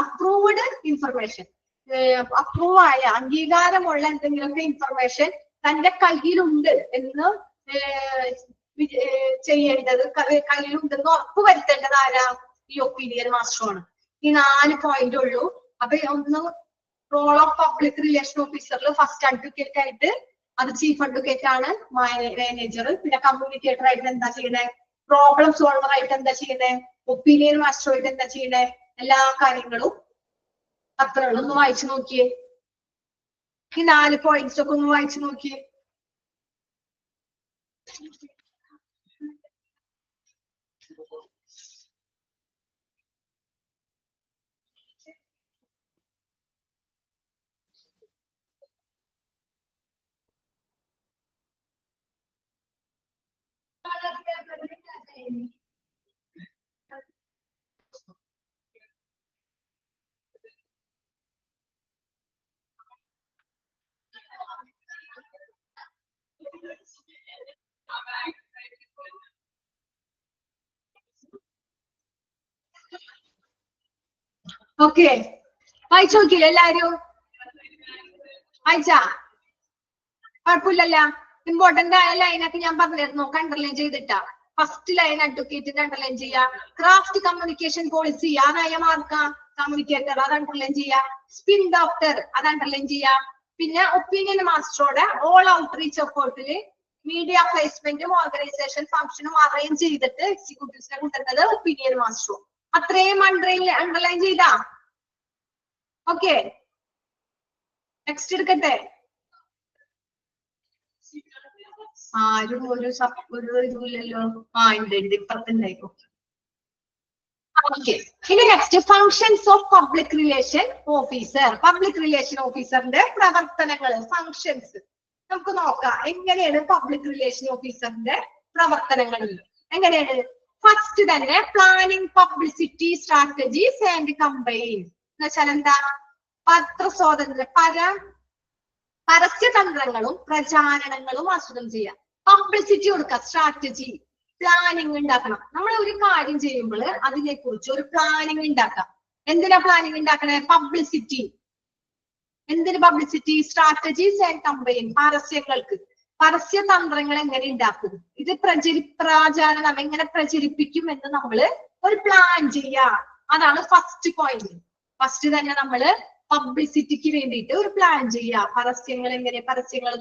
approved information, approve ആയ അംഗീകാരമുള്ള എന്തെങ്കിലുമൊക്കെ ഇൻഫർമേഷൻ തന്റെ കയ്യിലുണ്ട് എന്ന് ചെയ്യേണ്ടത്, കയ്യിലുണ്ടെന്ന് ഉറപ്പ് വരുത്തേണ്ടത് ആരാ? ഈ ഒപ്പീനിയൻ മാസ്റ്ററാണ്. ഈ 4 പോയിന്റ് ഉള്ളൂ. അപ്പൊ ഒന്ന് റോൾ ഓഫ് പബ്ലിക് റിലേഷൻ ഓഫീസറിൽ ഫസ്റ്റ് അഡ്വക്കേറ്റ് ആയിട്ട് അത് ചീഫ് അഡ്വക്കേറ്റ് ആണ് മാനേജർ. പിന്നെ കമ്മ്യൂണിക്കേറ്റർ ആയിട്ട് എന്താ ചെയ്യണേ? പ്രോബ്ലം സോൾവർ ആയിട്ട് എന്താ ചെയ്യണേ? ഒപ്പീനിയൻ മാസ്റ്റർ ആയിട്ട് എന്താ ചെയ്യണേ? എല്ലാ കാര്യങ്ങളും അത്രയുള്ളൂ. ഒന്ന് വായിച്ചു നോക്കിയേ. ഈ 4 പോയിന്റ്സ് ഒക്കെ ഒന്ന് വായിച്ചു നോക്കിയേ. ഓക്കെ, വായിച്ചു നോക്കിയില്ല എല്ലാരും? വായിച്ചാ? കുഴപ്പമില്ലല്ലോ. ഇമ്പോർട്ടന്റ് ആയ ലൈനൊക്കെ ഞാൻ പറഞ്ഞിരുന്നു, അണ്ടർലൈൻ ചെയ്തിട്ടാ. ഫസ്റ്റ് ലൈൻ അഡ്വക്കേറ്റിന്റെ അണ്ടർലൈൻ ചെയ്യാ. ക്രാഫ്റ്റ് കമ്മ്യൂണിക്കേഷൻ പോളിസി, ആരായ മാർക്കാ? കമ്മ്യൂണിക്കേറ്റർ, അത് അണ്ടർലൈൻ ചെയ്യാ. സ്പിൻ ഡോക്ടർ, അത് അണ്ടർലൈൻ ചെയ്യാ. പിന്നെ ഒപ്പീനിയൻ മാസ്റ്ററോടെ ഓൾ ഔട്ട്റീച്ച് എഫേർട്ടില് മീഡിയ പ്ലേസ്മെന്റും ഓർഗനൈസേഷൻ ഫംഗ്ഷനും അറേഞ്ച് ചെയ്തിട്ട് എക്സിക്യൂട്ടീവ്സിനെ കൊണ്ടുവരുന്നത് ഒപ്പീനിയൻ മാസ്റ്ററും. അത്രയും അണ്ടർലൈൻ ചെയ്താ? ഓക്കെ, നെക്സ്റ്റ് എടുക്കട്ടെ. ആരും ഒരു ഇതുമില്ലല്ലോ. ഉണ്ട്, ഇപ്പുറത്തുണ്ടായിക്കോ. ഓക്കെ, ഇനി next functions of public relation officer. Public relation ഓഫീസറിന്റെ പ്രവർത്തനങ്ങൾ, ഫങ്ഷൻസ് നമുക്ക് നോക്കാം. എങ്ങനെയാണ് പബ്ലിക് റിലേഷൻ ഓഫീസറിന്റെ പ്രവർത്തനങ്ങൾ? എങ്ങനെയാണ്? ഫസ്റ്റ് തന്നെ planning publicity strategies and combine എന്ന് വെച്ചാൽ എന്താ? പരസ്യതന്ത്രങ്ങളും പ്രചാരണങ്ങളും ആസൂത്രണം ചെയ്യാം. പബ്ലിസിറ്റി കൊടുക്കുക, സ്ട്രാറ്റജി, പ്ലാനിങ് ഉണ്ടാക്കണം. നമ്മൾ ഒരു കാര്യം ചെയ്യുമ്പോൾ അതിനെ കുറിച്ച് ഒരു പ്ലാനിങ് ഉണ്ടാക്കാം. എന്തിനാ പ്ലാനിങ് ഉണ്ടാക്കണേ? പബ്ലിസിറ്റി. എന്തിന് പബ്ലിസിറ്റി? സ്ട്രാറ്റജീസ് ആൻഡ് കമ്പയിൻ, പരസ്യങ്ങൾക്ക്. പരസ്യതന്ത്രങ്ങൾ എങ്ങനെ ഉണ്ടാക്കും, ഇത് പ്രചാരണം എങ്ങനെ പ്രചരിപ്പിക്കും എന്ന് നമ്മള് ഒരു പ്ലാൻ ചെയ്യാ. അതാണ് ഫസ്റ്റ് പോയിന്റ്. ഫസ്റ്റ് തന്നെ നമ്മള് പബ്ലിസിറ്റിക്ക് വേണ്ടിയിട്ട് ഒരു പ്ലാൻ ചെയ്യാ. പരസ്യങ്ങൾ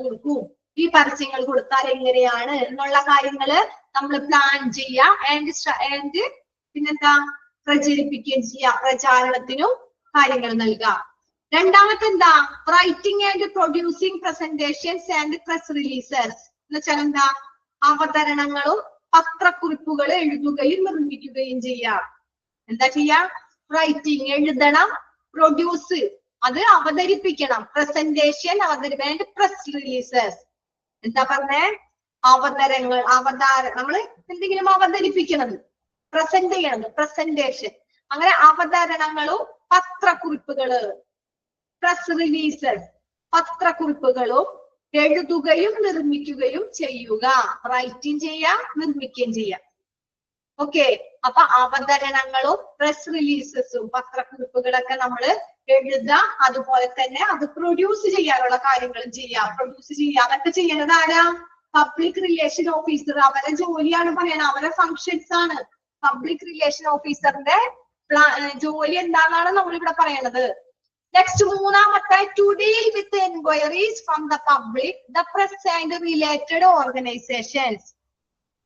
കൊടുക്കും, ഈ പരസ്യങ്ങൾ കൊടുത്താൽ എങ്ങനെയാണ് എന്നുള്ള കാര്യങ്ങള് നമ്മൾ പ്ലാൻ ചെയ്യാ. ആൻഡ് പിന്നെന്താ? പ്രചരിപ്പിക്കുകയും ചെയ്യാ. പ്രചാരണത്തിനും കാര്യങ്ങൾ നൽകുക. രണ്ടാമത്തെ എന്താ? Writing and producing presentations and press releases എന്ന് വെച്ചാൽ എന്താ? അവതരണങ്ങളും പത്രക്കുറിപ്പുകൾ എഴുതുകയും നിർമ്മിക്കുകയും ചെയ്യാം. എന്താ ചെയ്യാ? റൈറ്റിംഗ് എഴുതണം, പ്രൊഡ്യൂസ് അത് അവതരിപ്പിക്കണം, പ്രസന്റേഷൻ അവതരിപ്പിക്കാൻ, പ്രസ് റിലീസസ് എന്താ പറഞ്ഞേ? നമ്മള് എന്തെങ്കിലും അവതരിപ്പിക്കണം, പ്രസന്റ് ചെയ്യണം, പ്രസന്റേഷൻ. അങ്ങനെ അവതരണങ്ങളും പത്രക്കുറിപ്പുകള്, പ്രസ് റിലീസസ് പത്രക്കുറിപ്പുകളും എഴുതുകയും നിർമ്മിക്കുകയും ചെയ്യുക. റൈറ്റിംഗ് ചെയ്യാം, നിർമ്മിക്കുകയും ചെയ്യാം. ഓക്കെ, അപ്പൊ അവതരണങ്ങളും പ്രസ് റിലീസസും പത്രക്കുറിപ്പുകളൊക്കെ നമ്മൾ എഴുതുക, അതുപോലെ തന്നെ അത് പ്രൊഡ്യൂസ് ചെയ്യാനുള്ള കാര്യങ്ങളും ചെയ്യാം. പ്രൊഡ്യൂസ് ചെയ്യുക, അതൊക്കെ ചെയ്യുന്നത് ആരാ? Public relation officer. അവരുടെ ജോലിയാണ് പറയണത്, അവരുടെ ഫങ്ഷൻസ് ആണ്. പബ്ലിക് റിലേഷൻ ഓഫീസറിന്റെ ജോലി എന്താണെന്നാണ് നമ്മളിവിടെ പറയണത്. നെക്സ്റ്റ് മൂന്നാമത്തെ, to deal with enquiries from the public, the press and related organisations.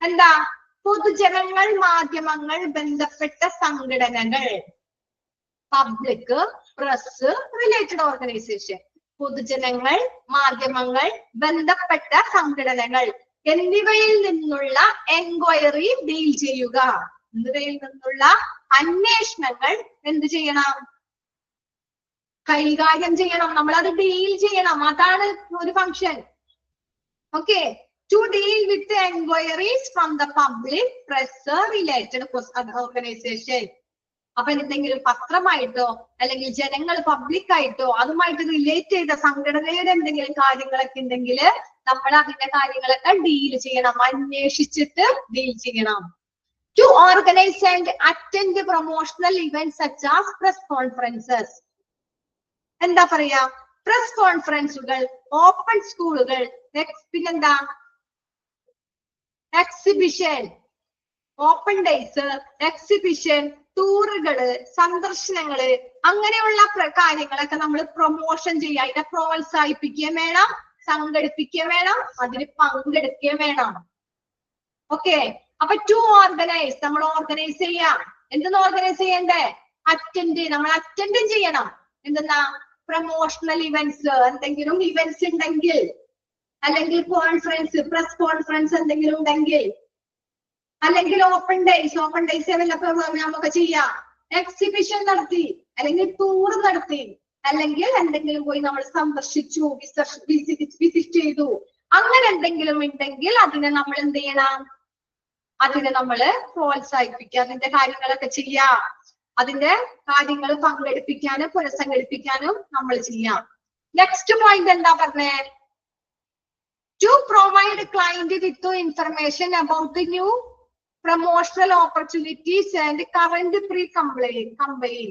എന്താ? പൊതുജനങ്ങൾ, മാധ്യമങ്ങൾ, ബന്ധപ്പെട്ട സംഘടനകൾ. Public, press, related organisation. പൊതുജനങ്ങൾ, മാധ്യമങ്ങൾ, ബന്ധപ്പെട്ട സംഘടനകൾ എന്നിവയിൽ നിന്നുള്ള എൻക്വയറി ഡീൽ ചെയ്യുക. എന്നിവയിൽ നിന്നുള്ള അന്വേഷണങ്ങൾ എന്ത് ചെയ്യണം? കൈകാര്യം ചെയ്യണം. നമ്മളത് ഡീൽ ചെയ്യണം. അതാണ് ഒരു function. Okay. To deal with enquiries from the public, press, related organisation. അപ്പൊ എന്തെങ്കിലും പത്രമായിട്ടോ അല്ലെങ്കിൽ ജനങ്ങൾ പബ്ലിക്കായിട്ടോ അതുമായിട്ട് റിലേറ്റ് ചെയ്ത സംഘടനയുടെ എന്തെങ്കിലും കാര്യങ്ങളൊക്കെ ഉണ്ടെങ്കിൽ നമ്മൾ അതിന്റെ കാര്യങ്ങളൊക്കെ ഡീൽ ചെയ്യണം, അന്വേഷിച്ചിട്ട് ഡീൽ ചെയ്യണം. To organise and attend promotional events such as press conferences. എന്താ പറയാ? പ്രസ് കോൺഫറൻസുകൾ, ഓപ്പൺ സ്കൂളുകൾ, പിന്നെന്താ, എക്സിബിഷൻ, ഓപ്പൺ ഡേയ്സ്, എക്സിബിഷൻ, ടൂറുകള്, സന്ദർശനങ്ങള്, അങ്ങനെയുള്ള കാര്യങ്ങളൊക്കെ നമ്മൾ പ്രൊമോഷൻ ചെയ്യുക, അതിനെ പ്രോത്സാഹിപ്പിക്കുകയും വേണം, സംഘടിപ്പിക്കുകയും വേണം, അതിന് പങ്കെടുക്കുകയും വേണം. ഓക്കെ. അപ്പൊ ടു ഓർഗനൈസ്, നമ്മൾ ഓർഗനൈസ് ചെയ്യാം. എന്തെന്ന് ഓർഗനൈസ് ചെയ്യണ്ടേ? അറ്റൻഡ്, നമ്മൾ അറ്റൻഡ് ചെയ്യണം. എന്തെന്നാ? പ്രൊമോഷണൽ ഇവന്റ്സ്, എന്തെങ്കിലും ഇവന്റ്സ് ഉണ്ടെങ്കിൽ, അല്ലെങ്കിൽ കോൺഫറൻസ്, പ്രസ് കോൺഫറൻസ് എന്തെങ്കിലും ഉണ്ടെങ്കിൽ, അല്ലെങ്കിൽ ഓപ്പൺ ഡേയ്സ് വല്ല പ്രോഗ്രാമൊക്കെ ചെയ്യാം. എക്സിബിഷൻ നടത്തി, അല്ലെങ്കിൽ ടൂർ നടത്തി, അല്ലെങ്കിൽ എന്തെങ്കിലും പോയി നമ്മൾ സന്ദർശിച്ചു, വിസിറ്റ് ചെയ്തു, അങ്ങനെ എന്തെങ്കിലും ഉണ്ടെങ്കിൽ അതിനെ നമ്മൾ എന്ത് ചെയ്യണം? അതിനെ നമ്മള് പ്രോത്സാഹിപ്പിക്കുക, അതിന്റെ കാര്യങ്ങളൊക്കെ ചെയ്യാം. അതിന്റെ കാര്യങ്ങൾ പങ്കെടുപ്പിക്കാനും പുനഃസംഘടിപ്പിക്കാനും നമ്മൾ ചെയ്യാം. നെക്സ്റ്റ് പോയിന്റ് എന്താ പറഞ്ഞേ? To provide client with information about the new promotional opportunities and current pre company.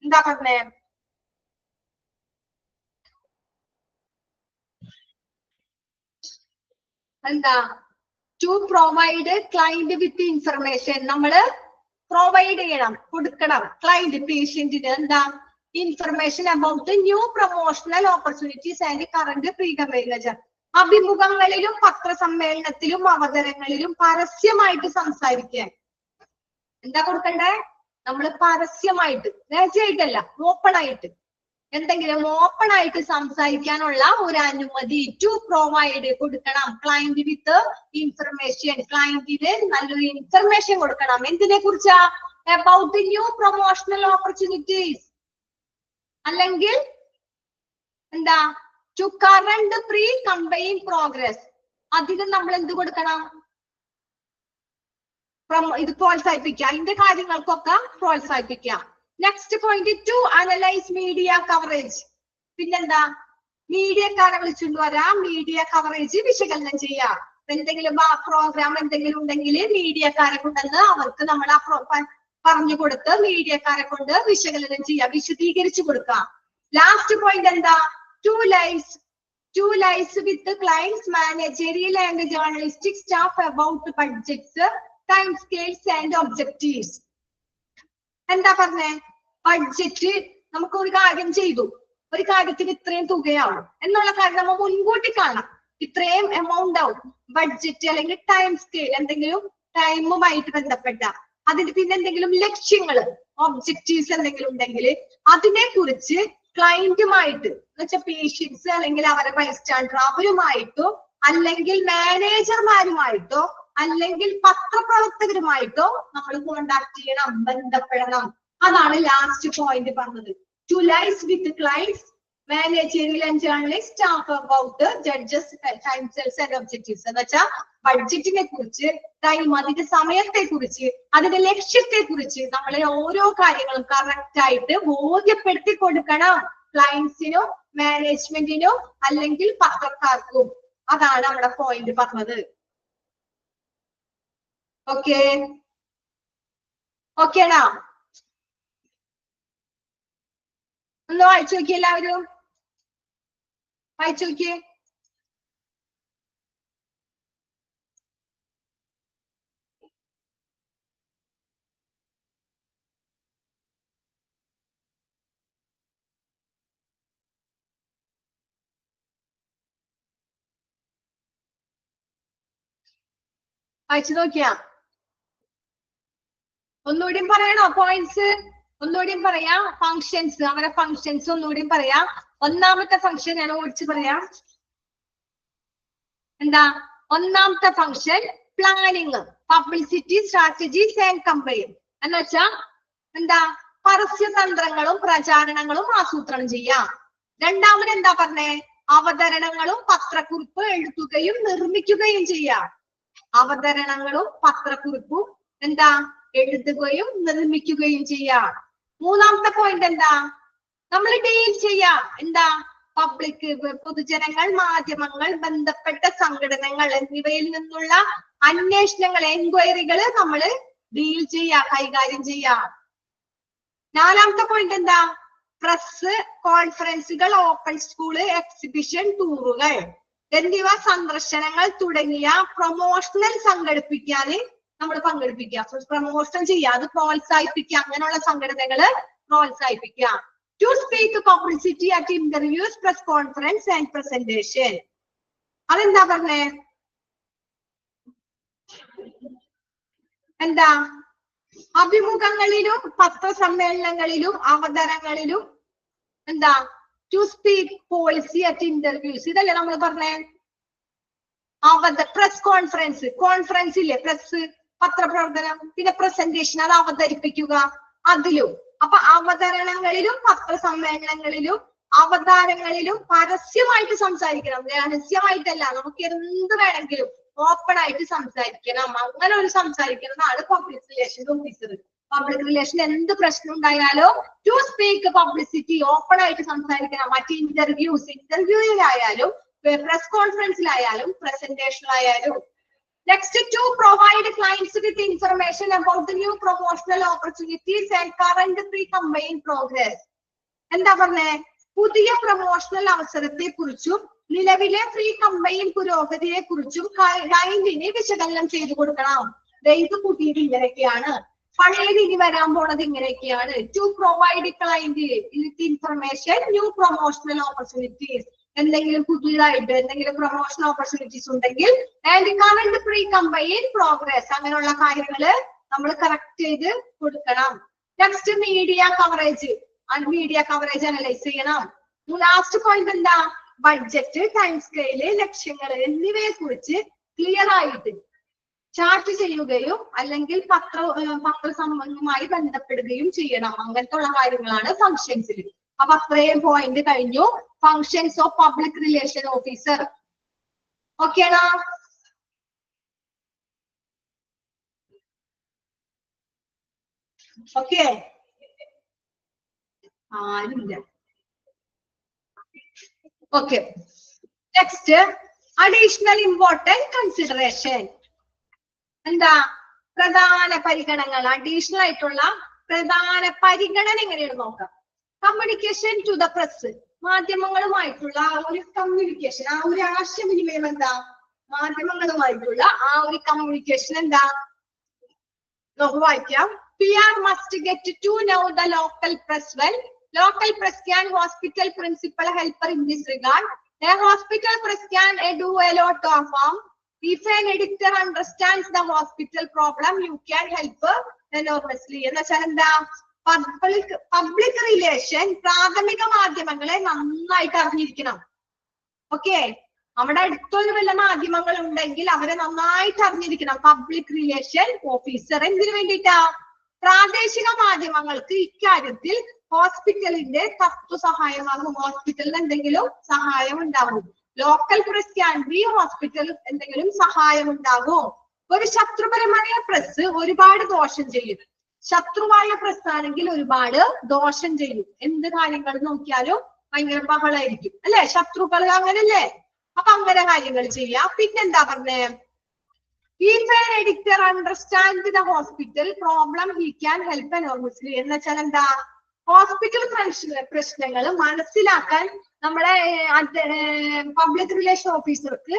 എന്താ പറഞ്ഞേ? എന്താ? To provide client with information. നമ്മള് പ്രൊവൈഡ് ചെയ്യണം, കൊടുക്കണം ക്ലയന്റ്, പേഷ്യന്റിന് എന്താ? Information about new promotional opportunities and current pre company. അഭിമുഖങ്ങളിലും പത്രസമ്മേളനത്തിലും അവതരണങ്ങളിലും പരസ്യമായിട്ട് സംസാരിക്കാൻ എന്താ കൊടുക്കണ്ടേ? നമ്മൾ പരസ്യമായിട്ട്, രഹസ്യമായിട്ടല്ല, ഓപ്പൺ ആയിട്ട്, എന്തെങ്കിലും ഓപ്പൺ ആയിട്ട് സംസാരിക്കാനുള്ള ഒരു അനുമതി ടു പ്രൊവൈഡ് കൊടുക്കണം. ക്ലയന്റ് വിത്ത് ഇൻഫർമേഷൻ, ക്ലയന്റിന് നല്ലൊരു ഇൻഫർമേഷൻ കൊടുക്കണം. എന്തിനെ കുറിച്ചാ? About the new promotional opportunities, അല്ലെങ്കിൽ എന്താ? To current pre campaign progress. അതിന് നമ്മൾ എന്ത് കൊടുക്കണം? ഇത് പ്രോത്സാഹിപ്പിക്കുക, അതിന്റെ കാര്യങ്ങൾക്കൊക്കെ പ്രോത്സാഹിപ്പിക്കുക. Next point, to analyse media coverage. പിന്നെന്താ? മീഡിയക്കാരെ വിളിച്ചുകൊണ്ട് വരാം, മീഡിയ കവറേജ് വിശകലനം ചെയ്യാം. എന്തെങ്കിലും പ്രോഗ്രാം എന്തെങ്കിലും ഉണ്ടെങ്കിൽ മീഡിയക്കാരെ കൊണ്ടുവന്ന് അവർക്ക് നമ്മൾ പറഞ്ഞു കൊടുത്ത് മീഡിയക്കാരെ കൊണ്ട് വിശകലനം ചെയ്യാം, വിശദീകരിച്ചു കൊടുക്കാം. ലാസ്റ്റ് പോയിന്റ് എന്താ? To liaise with clients, managerial and journalistic staff about budgets, time scales and objectives. എന്താ പറഞ്ഞേ? ബഡ്ജറ്റ്, നമുക്ക് ഒരു കാര്യം ചെയ്തു, ഒരു കാര്യത്തിന് ഇത്രയും തുകയാവും എന്നുള്ള കാര്യം നമ്മൾ മുൻകൂട്ടി കാണാം. ഇത്രയും എമൗണ്ട് ആവും ബഡ്ജറ്റ്, അല്ലെങ്കിൽ ടൈം സ്കെയിൽ, എന്തെങ്കിലും ടൈമുമായിട്ട് ബന്ധപ്പെട്ട അതിന്, പിന്നെ എന്തെങ്കിലും ലക്ഷ്യങ്ങള്, ഒബ്ജക്റ്റീവ്സ് എന്തെങ്കിലും ഉണ്ടെങ്കിൽ അതിനെ കുറിച്ച് ക്ലയന്റുമായിട്ട് എന്നുവെച്ചാൽ പേഷ്യൻസ് അല്ലെങ്കിൽ അവരെ ബൈസ്റ്റാൻഡർ അവരുമായിട്ടോ, അല്ലെങ്കിൽ മാനേജർമാരുമായിട്ടോ, അല്ലെങ്കിൽ പത്രപ്രവർത്തകരുമായിട്ടോ നമ്മൾ കോണ്ടാക്ട് ചെയ്യണം, ബന്ധപ്പെടണം. അതാണ് ലാസ്റ്റ് പോയിന്റ് പറഞ്ഞത്. To liaise with clients, managerial and journalist staff about judges, time sells and objectives. എന്ന് വെച്ചാൽ ബഡ്ജറ്റിനെ കുറിച്ച്, ടൈം, അതിന്റെ സമയത്തെ കുറിച്ച്, അതിന്റെ ലക്ഷ്യത്തെ കുറിച്ച് നമ്മളെ ഓരോ കാര്യങ്ങളും കറക്റ്റ് ആയിട്ട് ബോധ്യപ്പെടുത്തി കൊടുക്കണം ക്ലയന്റ്സിനും മാനേജ്മെന്റിനും അല്ലെങ്കിൽ പത്രക്കാർക്കും. അതാണ് നമ്മുടെ പോയിന്റ് പറഞ്ഞത്. ഓക്കെ, ഓക്കേണോ? ഒന്ന് വായിച്ചു നോക്കിയേ എല്ലാവരും, വായിച്ചു നോക്കിയേ. വായിച്ചു നോക്കിയാ? ഒന്നുകൂടിയും പറയണോ പോയിന്റ്സ്? ഒന്നുകൂടിയും പറയാ ഫങ്ഷൻസ്, അവരെ ഫങ്ഷൻസ് ഒന്നുകൂടിയും പറയാ. ഒന്നാമത്തെ ഫങ്ഷൻ ഞാൻ ഓടിച്ച് പറയാം. എന്താ ഒന്നാമത്തെ function? Planning, publicity strategies and combine. എന്ന് വെച്ചാ എന്താ പരസ്യതന്ത്രങ്ങളും പ്രചാരണങ്ങളും ആസൂത്രണം ചെയ്യാം. രണ്ടാമത് എന്താ പറഞ്ഞേ? അവതരണങ്ങളും പത്രക്കുറിപ്പ് എഴുതുകയും നിർമ്മിക്കുകയും ചെയ്യാം. അവതരണങ്ങളും പത്രക്കുറിപ്പും എന്താ എഴുതുകയും നിർമ്മിക്കുകയും ചെയ്യാം. മൂന്നാമത്തെ പോയിന്റ് എന്താ? നമ്മൾ ഡീൽ ചെയ്യാം. എന്താ പബ്ലിക്, പൊതുജനങ്ങൾ, മാധ്യമങ്ങൾ, ബന്ധപ്പെട്ട സംഘടനകൾ എന്നിവയിൽ നിന്നുള്ള അന്വേഷണങ്ങൾ, എൻക്വയറികള് നമ്മൾ ഡീൽ ചെയ്യാം, കൈകാര്യം ചെയ്യാം. നാലാമത്തെ പോയിന്റ് എന്താ? പ്രസ് കോൺഫറൻസുകൾ, ഓപ്പൺ സ്കൂള്, എക്സിബിഷൻ, ടൂറുകൾ എന്നിവ സന്ദർശനങ്ങൾ തുടങ്ങിയ പ്രൊമോഷണൽ സംഘടിപ്പിക്കാന് നമ്മൾ പങ്കെടുപ്പിക്കുക, പ്രൊമോഷൻ ചെയ്യുക, അത് പ്രോത്സാഹിപ്പിക്കുക, അങ്ങനെയുള്ള സംഘടനകള് പ്രോത്സാഹിപ്പിക്കുക. To speak publicity at interviews, press conference and presentation. അതെന്താ പറഞ്ഞേ? എന്താ അഭിമുഖങ്ങളിലും പത്രസമ്മേളനങ്ങളിലും അവതരണങ്ങളിലും എന്താ to speak policy at interviews, ഇതല്ലേ നമ്മൾ പറഞ്ഞേ? പ്രസ് കോൺഫറൻസ്, കോൺഫറൻസ് ഇല്ലേ, പ്രസ് പത്രപ്രവർത്തനം, പിന്നെ പ്രസന്റേഷൻ, അത് അവതരിപ്പിക്കുക അതിലും. അപ്പൊ അവതരണങ്ങളിലും പത്രസമ്മേളനങ്ങളിലും അവതാരങ്ങളിലും പരസ്യമായിട്ട് സംസാരിക്കണം, രഹസ്യമായിട്ടല്ല. നമുക്ക് എന്ത് വേണമെങ്കിലും ഓപ്പൺ ആയിട്ട് സംസാരിക്കണം. അങ്ങനെ ഒരു സംസാരിക്കുന്നതാണ് public relation officer. Public relation എന്ത് പ്രശ്നം ഉണ്ടായാലും ടു സ്പീക്ക് പബ്ലിസിറ്റി, ഓപ്പൺ ആയിട്ട് സംസാരിക്കണം. മറ്റ് ഇന്റർവ്യൂയിലായാലും press കോൺഫറൻസിലായാലും പ്രസന്റേഷനിലായാലും. Next, to provide clients with information about the new promotional opportunities and current pre-campaign progress. എന്താ പറഞ്ഞേ? പുതിയ പ്രൊമോഷണൽ അവസരത്തെ കുറിച്ചും നിലവിലെ പ്രീ കമ്പയിൻ പുരോഗതിയെ കുറിച്ചും ക്ലയന്റിനെ വിശകലനം ചെയ്തു കൊടുക്കണം. ഇത് പുതിയത് ഇങ്ങനെയൊക്കെയാണ്, പഴയത് ഇനി വരാൻ പോണത് ഇങ്ങനെയൊക്കെയാണ്. To provide client with information, new promotional opportunities, എന്തെങ്കിലും പുതിയതായിട്ട് എന്തെങ്കിലും പ്രൊമോഷൻ ഓപ്പർച്യൂണിറ്റീസ് ഉണ്ടെങ്കിൽ, and current pre campaign progress, അങ്ങനെയുള്ള കാര്യങ്ങള് നമ്മൾ കറക്റ്റ് ചെയ്ത് കൊടുക്കണം. Next media coverage, media coverage analyse ചെയ്യണം. ലാസ്റ്റ് പോയിന്റ് എന്താ? ബഡ്ജറ്റ്, ടൈം സ്കെയില്, ലക്ഷ്യങ്ങൾ എന്നിവയെ കുറിച്ച് ക്ലിയർ ആയിട്ട് ചാർട്ട് ചെയ്യുകയും അല്ലെങ്കിൽ പത്രസംബന്ധമായി ബന്ധപ്പെടുകയും ചെയ്യണം. അങ്ങനത്തെ ഉള്ള കാര്യങ്ങളാണ് ഫങ്ഷൻസിൽ. അപ്പൊ അത്രയും പോയിന്റ് കഴിഞ്ഞു. Functions of public relation officer. ഓക്കെയാണോ? ഓക്കെ, ആരുമില്ല. Okay, next additional important consideration. എന്താ പ്രധാന പരിഗണനകൾ? അഡീഷണൽ ആയിട്ടുള്ള പ്രധാന പരിഗണന എങ്ങനെയാണ് നോക്കാം. കമ്മ്യൂണിക്കേഷൻ ടു ദ പ്രസ്, മാധ്യമങ്ങളുമായിട്ടുള്ള ആ ഒരു കമ്മ്യൂണിക്കേഷൻ, ആ ഒരു ആശയവിനിമയം എന്താ? മാധ്യമങ്ങളുമായിട്ടുള്ള ആ ഒരു കമ്മ്യൂണിക്കേഷൻ എന്താ? നമുക്ക് വായിക്കാം. PR must get to know the local press well. Local press can hospital principal helper in this regard. A hospital press can do a lot of harm. If an editor understands the hospital problem, you can help enormously. എന്ന് വെച്ചാൽ എന്താ? Public relation പ്രാഥമിക മാധ്യമങ്ങളെ നന്നായിട്ട് അറിഞ്ഞിരിക്കണം. Okay, അവിടെ അടുത്തൊരു വല്ല മാധ്യമങ്ങൾ ഉണ്ടെങ്കിൽ അവരെ നന്നായിട്ട് അറിഞ്ഞിരിക്കണം. പബ്ലിക് റിലേഷൻ ഓഫീസർ എന്തിനു വേണ്ടിയിട്ടാ? പ്രാദേശിക മാധ്യമങ്ങൾക്ക് ഇക്കാര്യത്തിൽ ഹോസ്പിറ്റലിന്റെ തത്വ സഹായമാകും. ഹോസ്പിറ്റലിന് എന്തെങ്കിലും സഹായം ഉണ്ടാകും. Local press can be, hospital എന്തെങ്കിലും സഹായം ഉണ്ടാകും. ഒരു ശത്രുപരമായ പ്രസ് ഒരുപാട് ദോഷം ചെയ്യും. ശത്രുവായ പ്രസ് ആണെങ്കിൽ ഒരുപാട് ദോഷം ചെയ്യും. എന്ത് കാര്യങ്ങൾ നോക്കിയാലും ഭയങ്കര ബഹളായിരിക്കും അല്ലെ? ശത്രുക്കൾ അങ്ങനല്ലേ? അപ്പൊ അങ്ങനെ കാര്യങ്ങൾ ചെയ്യാം. പിന്നെന്താ പറഞ്ഞേ? If an editor understands the hospital problem, he can help enormously. എന്ന് വെച്ചാൽ എന്താ? ഹോസ്പിറ്റൽ പ്രശ്നങ്ങൾ മനസ്സിലാക്കാൻ നമ്മളെ പബ്ലിക് റിലേഷൻ ഓഫീസർക്ക്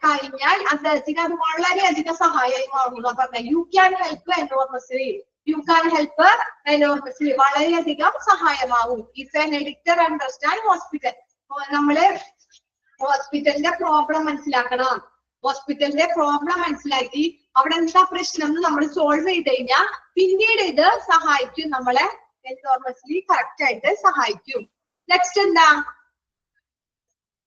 കഴിഞ്ഞാൽ അദ്ദേഹത്തിന് അത് വളരെയധികം സഹായമാകുന്ന പറഞ്ഞ you can help enormously. You can help enormously, വളരെയധികം സഹായമാകും. If an editor understand hospital, നമ്മള് ഹോസ്പിറ്റലിന്റെ പ്രോബ്ലം മനസ്സിലാക്കണം. ഹോസ്പിറ്റലിന്റെ പ്രോബ്ലം മനസ്സിലാക്കി അവിടെ എന്താ പ്രശ്നം എന്ന് നമ്മൾ സോൾവ് ചെയ്ത് കഴിഞ്ഞാൽ പിന്നീട് ഇത് സഹായിക്കും, നമ്മളെ എനോർമസ്ലി കറക്റ്റ് ആയിട്ട് സഹായിക്കും. നെക്സ്റ്റ് എന്താ?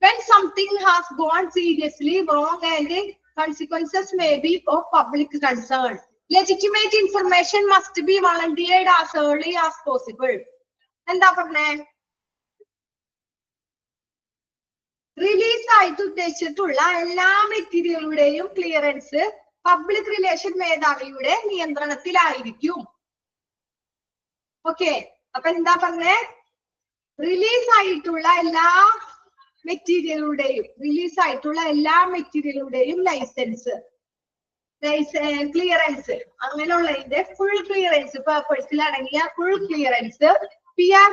When something has gone seriously wrong and consequences may be of public concern, legitimate information must be volunteered as early as possible. എന്താ പറഞ്ഞേ? റിലീസ് ആയിട്ട് ഉദ്ദേശിച്ചിട്ടുള്ള എല്ലാ മെറ്റീരിയലുടെയും ക്ലിയറൻസ് പബ്ലിക് റിലേഷൻ മേധാവിയുടെ നിയന്ത്രണത്തിലായിരിക്കും. ഓക്കെ, അപ്പൊ എന്താ പറഞ്ഞേ? റിലീസ് ആയിട്ടുള്ള എല്ലാ മെറ്റീരിയലുടെയും ലൈസൻസ്, ക്ലിയറൻസ്, അങ്ങനെയുള്ളതിന്റെ ഫുൾ ക്ലിയറൻസ്, പേപ്പേഴ്സിലടങ്ങിയ ഫുൾ ക്ലിയറൻസ്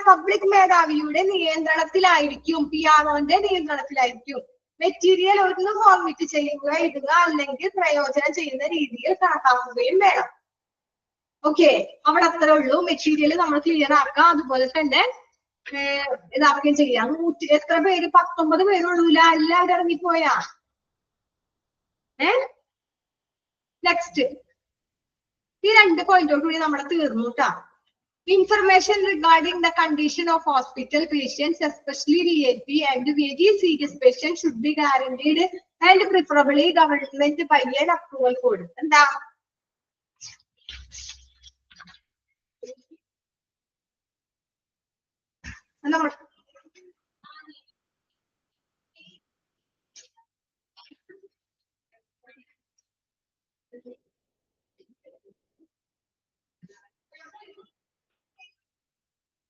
പബ്ലിക് മേധാവിയുടെ നിയന്ത്രണത്തിലായിരിക്കും, PROന്റെ നിയന്ത്രണത്തിലായിരിക്കും. മെറ്റീരിയൽ ഒന്ന് ഫോർമിറ്റ് ചെയ്യുക, ഇടുക, അല്ലെങ്കിൽ പ്രയോജനം ചെയ്യുന്ന രീതിയിൽ കണക്കാക്കുകയും വേണം. ഓക്കെ, അവിടെ അത്രേ ഉള്ളൂ. മെറ്റീരിയൽ നമ്മൾ ക്ലിയർ ആക്കുക, അതുപോലെ തന്നെ ഇതാക്കുകയും ചെയ്യാം. എത്ര പേര്? 19 പേരുള്ളൂല, എല്ലാവരും ഇറങ്ങിപ്പോയാ. നെക്സ്റ്റ് ഈ 2 പോയിന്റോട് കൂടി നമ്മുടെ തീർന്നു കേട്ടാ. Information regarding the condition of hospital patients, especially VIP and very serious patients, should be guaranteed and preferably government by an approval code. എന്താ?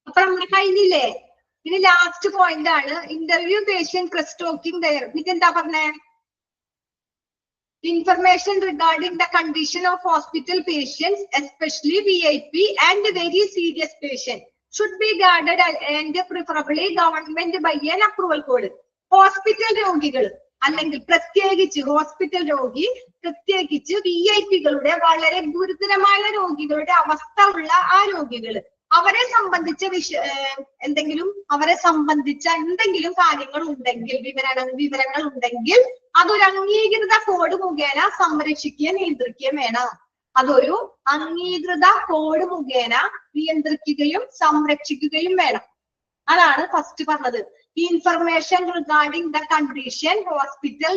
അപ്പൊ നമ്മുടെ കഴിഞ്ഞില്ലേ? ഇനി ലാസ്റ്റ് പോയിന്റ് ആണ് ഇന്റർവ്യൂ പേഷ്യന്റ് ക്രോസ്-ടോക്കിംഗ് ദെയർ. ഇതെന്താ പറഞ്ഞേ? Information regarding the condition of hospital patients, especially VIP and very serious patients, should be guarded and preferably government by an approval code. Hospital രോഗികൾ അല്ലെങ്കിൽ പ്രത്യേകിച്ച് ഹോസ്പിറ്റൽ രോഗി, പ്രത്യേകിച്ച് VIP-കളുടെ വളരെ ഗുരുതരമായ രോഗികളുടെ അവസ്ഥ ഉള്ള ആ രോഗികള്, അവരെ സംബന്ധിച്ച എന്തെങ്കിലും കാര്യങ്ങൾ ഉണ്ടെങ്കിൽ, വിവരങ്ങൾ ഉണ്ടെങ്കിൽ അതൊരു അംഗീകൃത കോഡ് മുഖേന സംരക്ഷിക്കുകയും നിയന്ത്രിക്കുകയും വേണം. അതൊരു അംഗീകൃത കോഡ് മുഖേന നിയന്ത്രിക്കുകയും സംരക്ഷിക്കുകയും വേണം. അതാണ് ഫസ്റ്റ് പറഞ്ഞത്. Information regarding the condition hospital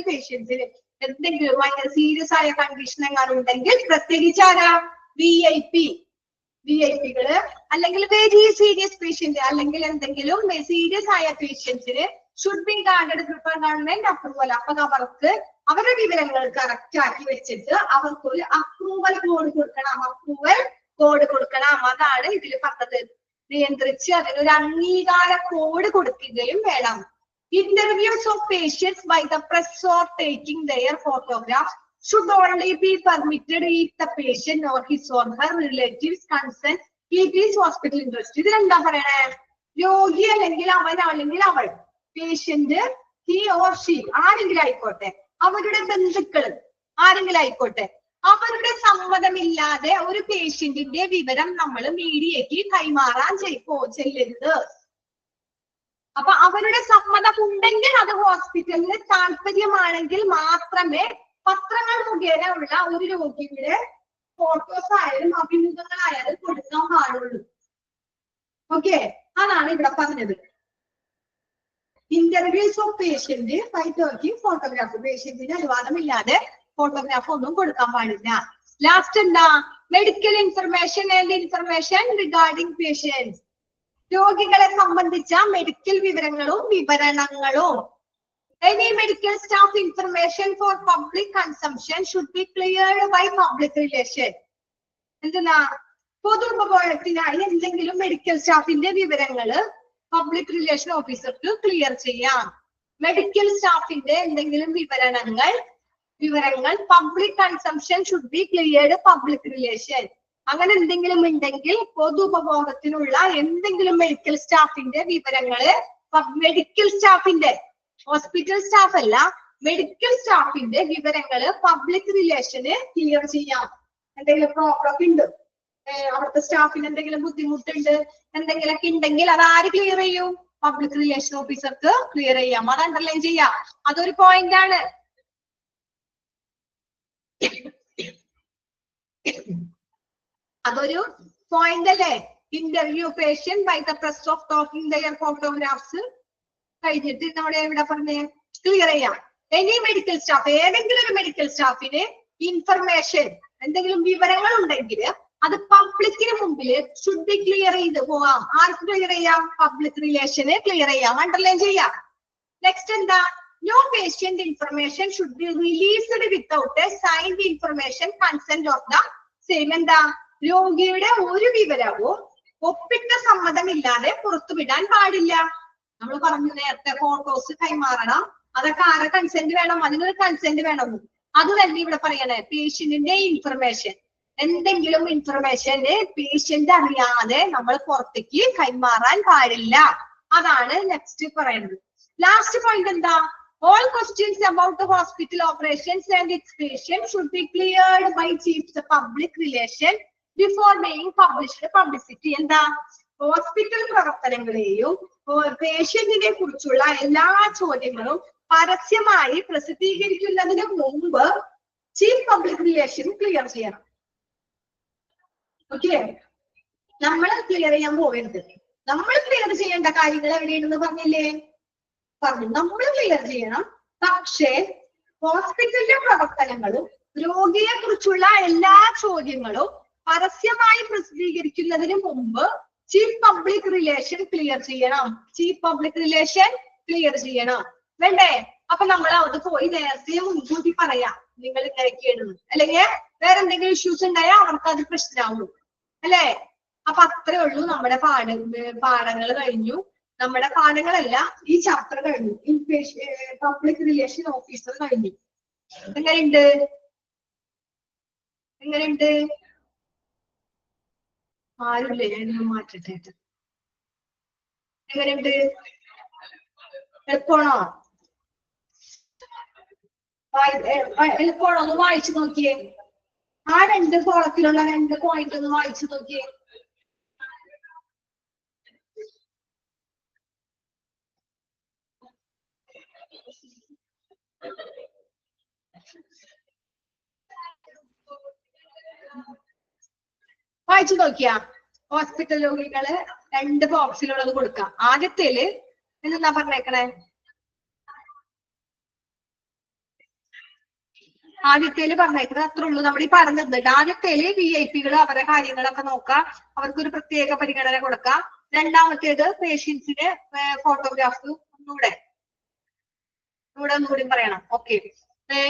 പേഷ്യൻസിന് എന്തെങ്കിലും ഭയങ്കര സീരിയസ് ആയ കണ്ടീഷൻ എങ്ങാനും ഉണ്ടെങ്കിൽ, പ്രത്യേകിച്ച് ആരാ? വിഐപികള് അല്ലെങ്കിൽ വെരി സീരിയസ് പേഷ്യന്റ് അല്ലെങ്കിൽ എന്തെങ്കിലും സീരിയസ് ആയ പേഷ്യൻസിന് should be guarded prefer government approval. അപ്പൊ അവർക്ക് അവരുടെ വിവരങ്ങൾ കറക്റ്റ് ആക്കി വെച്ചിട്ട് അവർക്ക് ഒരു അപ്രൂവൽ കോഡ് കൊടുക്കണം. അതാണ് ഇതിൽ പറഞ്ഞത്. നിയന്ത്രിച്ച് അതിനൊരു അംഗീകാര കോഡ് കൊടുക്കുകയും വേണം. Interviews of patients by the press or taking their photographs should only be permitted if the patient or his or her relatives consent if his hospital interest. ഇതിലെന്താ പറയണേ? രോഗി അല്ലെങ്കിൽ അവൻ അല്ലെങ്കിൽ അവൾ, പേഷ്യന്റ് he or she ആരെങ്കിലും ആയിക്കോട്ടെ, അവരുടെ ബന്ധുക്കൾ ആരെങ്കിലും ആയിക്കോട്ടെ, അവരുടെ സമ്മതമില്ലാതെ ഒരു പേഷ്യന്റിന്റെ വിവരം നമ്മൾ മീഡിയക്ക് കൈമാറാൻ ചെല്ലരുത്. അപ്പൊ അവരുടെ സമ്മതം ഉണ്ടെങ്കിൽ, അത് ഹോസ്പിറ്റലിന് താല്പര്യമാണെങ്കിൽ മാത്രമേ പത്രങ്ങൾ മുഖേന ഉള്ള ഒരു രോഗിയുടെ ഫോട്ടോസ് ആയാലും അഭിമുഖങ്ങളായാലും കൊടുക്കാൻ പാടുള്ളൂ. ഓക്കെ, അതാണ് ഇവിടെ പറഞ്ഞത്. Interviews of patient by taking photograph. പേഷ്യന്റിന് അനുവാദമില്ലാതെ ഫോട്ടോഗ്രാഫ് ഒന്നും കൊടുക്കാൻ പാടില്ല. ലാസ്റ്റ് എന്താ? Medical information and information regarding patients. രോഗികളെ സംബന്ധിച്ച മെഡിക്കൽ വിവരണങ്ങളും Any medical staff information for public consumption should be cleared by public relation. എന്തെന്നാ? പൊതു ഉപഭോഗത്തിനായി എന്തെങ്കിലും മെഡിക്കൽ സ്റ്റാഫിന്റെ വിവരങ്ങള് പബ്ലിക് റിലേഷൻ ഓഫീസർക്ക് ക്ലിയർ ചെയ്യാം. മെഡിക്കൽ സ്റ്റാഫിന്റെ എന്തെങ്കിലും വിവരങ്ങൾ public consumption should be cleared public relation. അങ്ങനെ എന്തെങ്കിലും ഉണ്ടെങ്കിൽ പൊതു ഉപഭോഗത്തിനുള്ള എന്തെങ്കിലും മെഡിക്കൽ സ്റ്റാഫിന്റെ വിവരങ്ങള് മെഡിക്കൽ സ്റ്റാഫിന്റെ ഹോസ്പിറ്റൽ സ്റ്റാഫ് അല്ല മെഡിക്കൽ സ്റ്റാഫിന്റെ വിവരങ്ങള് പബ്ലിക് റിലേഷന് ക്ലിയർ ചെയ്യാം. എന്തെങ്കിലും പ്രോബ്ലം ഉണ്ട്, അവിടുത്തെ സ്റ്റാഫിന് എന്തെങ്കിലും ബുദ്ധിമുട്ടുണ്ട്, എന്തെങ്കിലുമൊക്കെ ഉണ്ടെങ്കിൽ അത് ആര് ക്ലിയർ ചെയ്യും? പബ്ലിക് റിലേഷൻ ഓഫീസർക്ക് ക്ലിയർ ചെയ്യാം. അത് അണ്ടർലൈൻ ചെയ്യാം. അതൊരു പോയിന്റ് ആണ്. അതൊരു പോയിന്റ് അല്ലേ? Interview patient by the press of talking their photographs കഴിഞ്ഞിട്ട് നമ്മുടെ എവിടെ പറഞ്ഞേ ക്ലിയർ ചെയ്യാം. എനി മെഡിക്കൽ സ്റ്റാഫ്, ഏതെങ്കിലും ഒരു മെഡിക്കൽ സ്റ്റാഫിന് ഇൻഫർമേഷൻ എന്തെങ്കിലും വിവരങ്ങൾ ഉണ്ടെങ്കിൽ അത് പബ്ലിക്കിന് മുമ്പിൽ ഷുഡ് ബി ക്ലിയർ ചെയ്ത് പോവാം. ആർക്ക് ക്ലിയർ ചെയ്യാം? പബ്ലിക് റിലേഷന് ക്ലിയർ ചെയ്യാം, അണ്ടർലൈൻ ചെയ്യാം. നെക്സ്റ്റ് എന്താ? No patient information should be released without a signed information consent of the same. എന്താ? രോഗിയുടെ ഒരു വിവരവും ഒപ്പിട്ട സമ്മതമില്ലാതെ പുറത്തുവിടാൻ പാടില്ല. നമ്മൾ പറഞ്ഞു നേരത്തെ ഫോട്ടോസ് കൈമാറണം, അതൊക്കെ ആരെ കൺസെന്റ് വേണം? അതിനൊരു കൺസെന്റ് വേണം. അത് തന്നെ ഇവിടെ പറയണേ. പേഷ്യന്റിന്റെ ഇൻഫർമേഷൻ, എന്തെങ്കിലും ഇൻഫർമേഷന് പേഷ്യന്റ് അറിയാതെ നമ്മൾ പുറത്തേക്ക് കൈമാറാൻ പാടില്ല. അതാണ് നെക്സ്റ്റ് പറയുന്നത്. ലാസ്റ്റ് പോയിന്റ് എന്താ? All questions about the hospital operations and its patients should be cleared by chief public relation before being published. Publicity എന്താ? ഹോസ്പിറ്റൽ പ്രവർത്തനങ്ങളെയും പേഷ്യന്റിനെ കുറിച്ചുള്ള എല്ലാ ചോദ്യങ്ങളും പരസ്യമായി പ്രസിദ്ധീകരിക്കുന്നതിന് മുമ്പ് ചീഫ് പബ്ലിക് റിലേഷൻ ക്ലിയർ ചെയ്യണം. ഓക്കെ, നമ്മൾ ക്ലിയർ ചെയ്യാൻ പോകരുത്. നമ്മൾ ക്ലിയർ ചെയ്യേണ്ട കാര്യങ്ങൾ എവിടെയാണെന്ന് പറഞ്ഞില്ലേ? പറഞ്ഞു, നമ്മൾ ക്ലിയർ ചെയ്യണം. പക്ഷേ ഹോസ്പിറ്റലിലെ പ്രവർത്തനങ്ങളും രോഗിയെ കുറിച്ചുള്ള എല്ലാ ചോദ്യങ്ങളും പരസ്യമായി പ്രസിദ്ധീകരിക്കുന്നതിന് മുമ്പ് ചീഫ് പബ്ലിക് റിലേഷൻ ക്ലിയർ ചെയ്യണം. ചീഫ് പബ്ലിക് റിലേഷൻ ക്ലിയർ ചെയ്യണം, വേണ്ടേ? അപ്പൊ നമ്മൾ അത് പോയി നേരത്തെ മുൻകൂട്ടി പറയാം, നിങ്ങൾ ഇങ്ങനെയൊക്കെയാണ്, അല്ലെങ്കിൽ വേറെ എന്തെങ്കിലും ഇഷ്യൂസ് ഉണ്ടായാൽ അവർക്ക് അത് പ്രശ്നമാവുള്ളൂ, അല്ലേ? അപ്പൊ അത്രേ ഉള്ളൂ. നമ്മുടെ പാഠങ്ങൾ കഴിഞ്ഞു. നമ്മുടെ പാഠങ്ങളല്ല, ഈ ചാപ്റ്റർ കഴിഞ്ഞു. പബ്ലിക് റിലേഷൻ ഓഫീസർ കഴിഞ്ഞു. എങ്ങനെയുണ്ട്? എങ്ങനെയുണ്ട്? ആരുമില്ലേ? ഞാൻ മാറ്റട്ടെ. എങ്ങനെയുണ്ട്? എളുപ്പമാണോ? എളുപ്പമാണോ? ഒന്ന് വായിച്ചു നോക്കിയേ. ആ 2 കോളത്തിലുള്ള 2 പോയിന്റ് ഒന്ന് വായിച്ചു നോക്കിയേ. വായിച്ചു നോക്കിയാ? ഹോസ്പിറ്റൽ രോഗികള് 2 ബോക്സിലുള്ളത് കൊടുക്കാം. ആദ്യത്തേല് എന്താ പറഞ്ഞേക്കണേ? ആദ്യത്തേല് പറഞ്ഞേക്കുന്നത് അത്രേ ഉള്ളൂ. നമ്മൾ ഈ പറഞ്ഞത് ആദ്യത്തേല് VIP കൾ അവരുടെ കാര്യങ്ങളൊക്കെ നോക്കാം, അവർക്കൊരു പ്രത്യേക പരിഗണന കൊടുക്കാം. രണ്ടാമത്തേത് പേഷ്യൻസിന് ഫോട്ടോഗ്രാഫ് ഒന്നുകൂടി പറയണം. ഓക്കെ,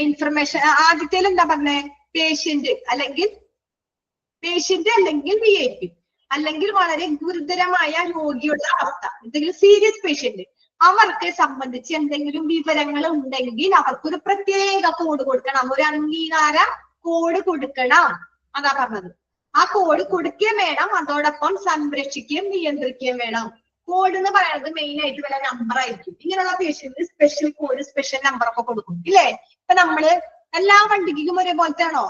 ഇൻഫർമേഷൻ ആദ്യത്തേല് എന്താ പറഞ്ഞേ? പേഷ്യന്റ് അല്ലെങ്കിൽ VIP അല്ലെങ്കിൽ വളരെ ഗുരുതരമായ രോഗിയുടെ അവസ്ഥ, എന്തെങ്കിലും സീരിയസ് പേഷ്യന്റ്, അവർക്ക് സംബന്ധിച്ച് എന്തെങ്കിലും വിവരങ്ങൾ ഉണ്ടെങ്കിൽ അവർക്കൊരു പ്രത്യേക കോഡ് കൊടുക്കണം, ഒരു അംഗീകാര കോഡ് കൊടുക്കണം. അതാ പറഞ്ഞത്. ആ കോഡ് കൊടുക്കുകയും വേണം, അതോടൊപ്പം സംരക്ഷിക്കുകയും നിയന്ത്രിക്കുകയും വേണം. കോഡ് എന്ന് പറയുന്നത് മെയിൻ ആയിട്ട് വല്ല നമ്പർ ആയിരിക്കും. ഇങ്ങനെയുള്ള patient special code, special number ഒക്കെ കൊടുക്കും, ഇല്ലേ? ഇപ്പൊ നമ്മള് എല്ലാ വണ്ടിക്കും ഒരേപോലത്തെ ആണോ?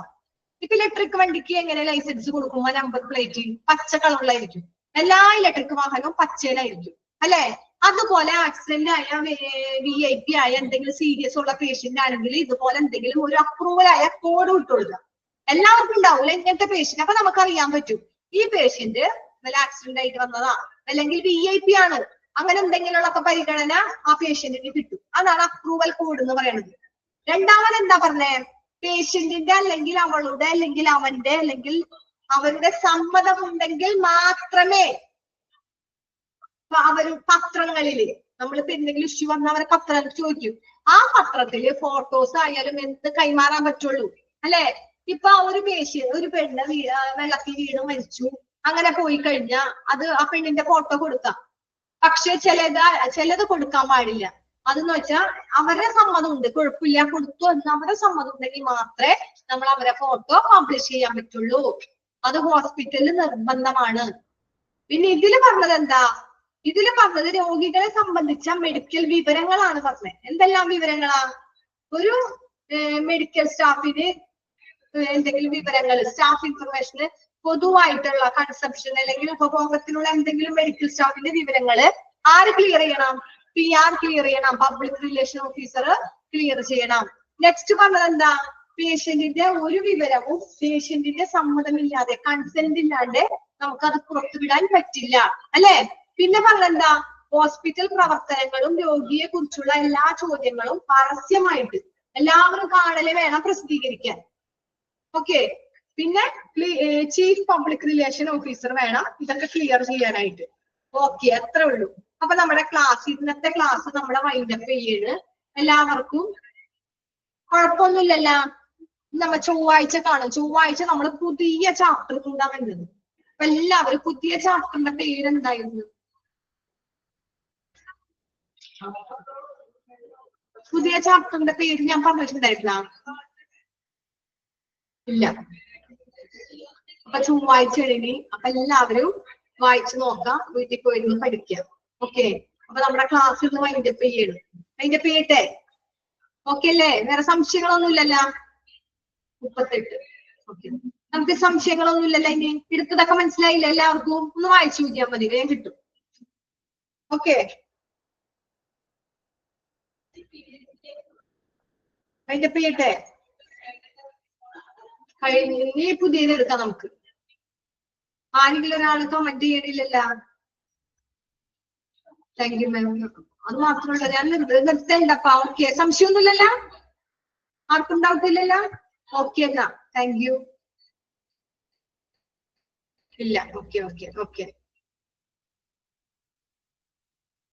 ഇപ്പൊ ഇലക്ട്രിക് വണ്ടിക്ക് എങ്ങനെ ലൈസൻസ് കൊടുക്കുമ്പോ നമ്പർ പ്ലേറ്റ് പച്ച കളറിലായിരിക്കും, എല്ലാ ഇലക്ട്രിക് വാഹനവും പച്ചയിലായിരിക്കും, അല്ലെ? അതുപോലെ ആക്സിഡന്റ് ആയ VIP ആയ എന്തെങ്കിലും സീരിയസ് ഉള്ള പേഷ്യന്റ് ആണെങ്കിൽ ഇതുപോലെ എന്തെങ്കിലും ഒരു അപ്രൂവൽ ആയ കോഡ് വിട്ടുകൊടുക്കുക. എല്ലാവർക്കും ഉണ്ടാവില്ല ഇങ്ങനത്തെ പേഷ്യന്റ്. അപ്പൊ നമുക്ക് അറിയാൻ പറ്റും ഈ പേഷ്യന്റ് വല്ല ആക്സിഡന്റ് ആയിട്ട് വന്നതാ, അല്ലെങ്കിൽ VIP ആണ്, അങ്ങനെ എന്തെങ്കിലുമൊക്കെ പരിഗണന ആ പേഷ്യന്റിന് കിട്ടും. അതാണ് അപ്രൂവൽ കോഡ് എന്ന് പറയുന്നത്. രണ്ടാമത് എന്താ പറഞ്ഞേ? പേഷ്യന്റിന്റെ അല്ലെങ്കിൽ അവളുടെ അല്ലെങ്കിൽ അവന്റെ അല്ലെങ്കിൽ അവരുടെ സമ്മതമുണ്ടെങ്കിൽ മാത്രമേ അവര് പത്രങ്ങളില്, നമ്മളിപ്പോ എന്തെങ്കിലും ഇഷ്യൂ വന്നാൽ അവരെ പത്രം ചോദിക്കും, ആ പത്രത്തില് ഫോട്ടോസ് ആയാലും എന്ത് കൈമാറാൻ പറ്റുള്ളൂ, അല്ലെ? ഇപ്പൊ ഒരു ഒരു പെണ്ണ് വെള്ളത്തിൽ വീണ് മരിച്ചു, അങ്ങനെ പോയി കഴിഞ്ഞാൽ അത് ആ പെണ്ണിന്റെ ഫോട്ടോ കൊടുക്കാം. പക്ഷെ ചിലത് കൊടുക്കാൻ പാടില്ല. അതെന്ന് വെച്ചാൽ അവരുടെ സമ്മതം ഉണ്ട്, കുഴപ്പമില്ല കൊടുത്തു എന്ന് അവരുടെ സമ്മതം ഉണ്ടെങ്കിൽ മാത്രമേ നമ്മൾ അവരെ ഫോട്ടോ പബ്ലിഷ് ചെയ്യാൻ പറ്റുള്ളൂ. അത് ഹോസ്പിറ്റലിൽ നിർബന്ധമാണ്. പിന്നെ ഇതില് പറഞ്ഞത് എന്താ? ഇതില് പറഞ്ഞത് രോഗികളെ സംബന്ധിച്ച മെഡിക്കൽ വിവരങ്ങളാണ് പറഞ്ഞത്. എന്തെല്ലാം വിവരങ്ങളാ? ഒരു മെഡിക്കൽ സ്റ്റാഫിന് എന്തെങ്കിലും വിവരങ്ങൾ, സ്റ്റാഫ് ഇൻഫർമേഷന്, പൊതുവായിട്ടുള്ള കൺസപ്ഷൻ അല്ലെങ്കിൽ ഉപഭോഗത്തിനുള്ള എന്തെങ്കിലും മെഡിക്കൽ സ്റ്റാഫിന്റെ വിവരങ്ങള് ആര് ക്ലിയർ ചെയ്യണം? PR ക്ലിയർ ചെയ്യണം. പബ്ലിക് റിലേഷൻ ഓഫീസർ ക്ലിയർ ചെയ്യണം. നെക്സ്റ്റ് പറഞ്ഞത് എന്താ? പേഷ്യന്റിന്റെ ഒരു വിവരവും പേഷ്യന്റിന്റെ സമ്മതമില്ലാതെ, കൺസെന്റ് ഇല്ലാണ്ട് നമുക്കത് പുറത്തുവിടാൻ പറ്റില്ല, അല്ലെ? പിന്നെ പറഞ്ഞെന്താ? ഹോസ്പിറ്റൽ പ്രവർത്തനങ്ങളും രോഗിയെ കുറിച്ചുള്ള എല്ലാ ചോദ്യങ്ങളും പരസ്യമായിട്ട് എല്ലാവരും കാണല് വേണം, പ്രസിദ്ധീകരിക്കാൻ. ഓക്കെ. പിന്നെ ചീഫ് പബ്ലിക് റിലേഷൻ ഓഫീസർ വേണം ഇതൊക്കെ ക്ലിയർ ചെയ്യാനായിട്ട്. ഓക്കെ, അത്രേ ഉള്ളൂ. അപ്പൊ നമ്മുടെ ക്ലാസ്, ഇന്നത്തെ ക്ലാസ് നമ്മളെ വൈൻഡപ്പ് ചെയ്യാണ്. എല്ലാവർക്കും കുഴപ്പമൊന്നുമില്ലല്ലോ? നമ്മ ചൊവ്വാഴ്ച കാണും. ചൊവ്വാഴ്ച നമ്മൾ പുതിയ ചാപ്റ്റർ കൊണ്ടാ വരുന്നത്. അപ്പൊ എല്ലാവരും പുതിയ ചാപ്റ്ററിന്റെ പേരെന്തായിരുന്നു? പുതിയ ചാപ്റ്ററിന്റെ പേര് ഞാൻ പറഞ്ഞിട്ടുണ്ടായിരുന്ന? ഇല്ല. അപ്പൊ ചൊവ്വാഴ്ച എഴുതി. അപ്പൊ എല്ലാവരും വായിച്ചു നോക്കാം, വീട്ടിൽ പോയിരുന്ന് പഠിക്കാം. ഓക്കെ. അപ്പൊ നമ്മുടെ ക്ലാസ് ഇന്ന് വൈൻഡപ്പ് ചെയ്യണം. വൈൻഡപ്പ് ചെയ്യട്ടെ? ഓക്കെ അല്ലേ? വേറെ സംശയങ്ങളൊന്നുമില്ലല്ലോ? 38. ഓക്കെ. നമുക്ക് സംശയങ്ങളൊന്നുമില്ലല്ലോ? ഇനി എടുത്തതൊക്കെ മനസ്സിലായില്ല എല്ലാവർക്കും? ഒന്ന് വായിച്ചു നോക്കിയാൽ മതി, വേഗം കിട്ടും. ഓക്കെ. വൈൻഡപ്പ് ചെയ്യട്ടെ? ഇനി പുതിയത് എടുക്കാം നമുക്ക്. ആരെങ്കിലും ഒരാൾ കമന്റ് ചെയ്യണില്ലല്ലോ? Thank you ma'am. അത് മാത്രമല്ല, ഞാൻ നിർത്തേണ്ടപ്പാ. ഓക്കെ, സംശയമൊന്നുമില്ലല്ലോ? ആർക്കും ഡൗട്ട് ഇല്ലല്ലോ? ഓക്കെ എന്നാ, താങ്ക് യു. ഇല്ല. Okay okay okay.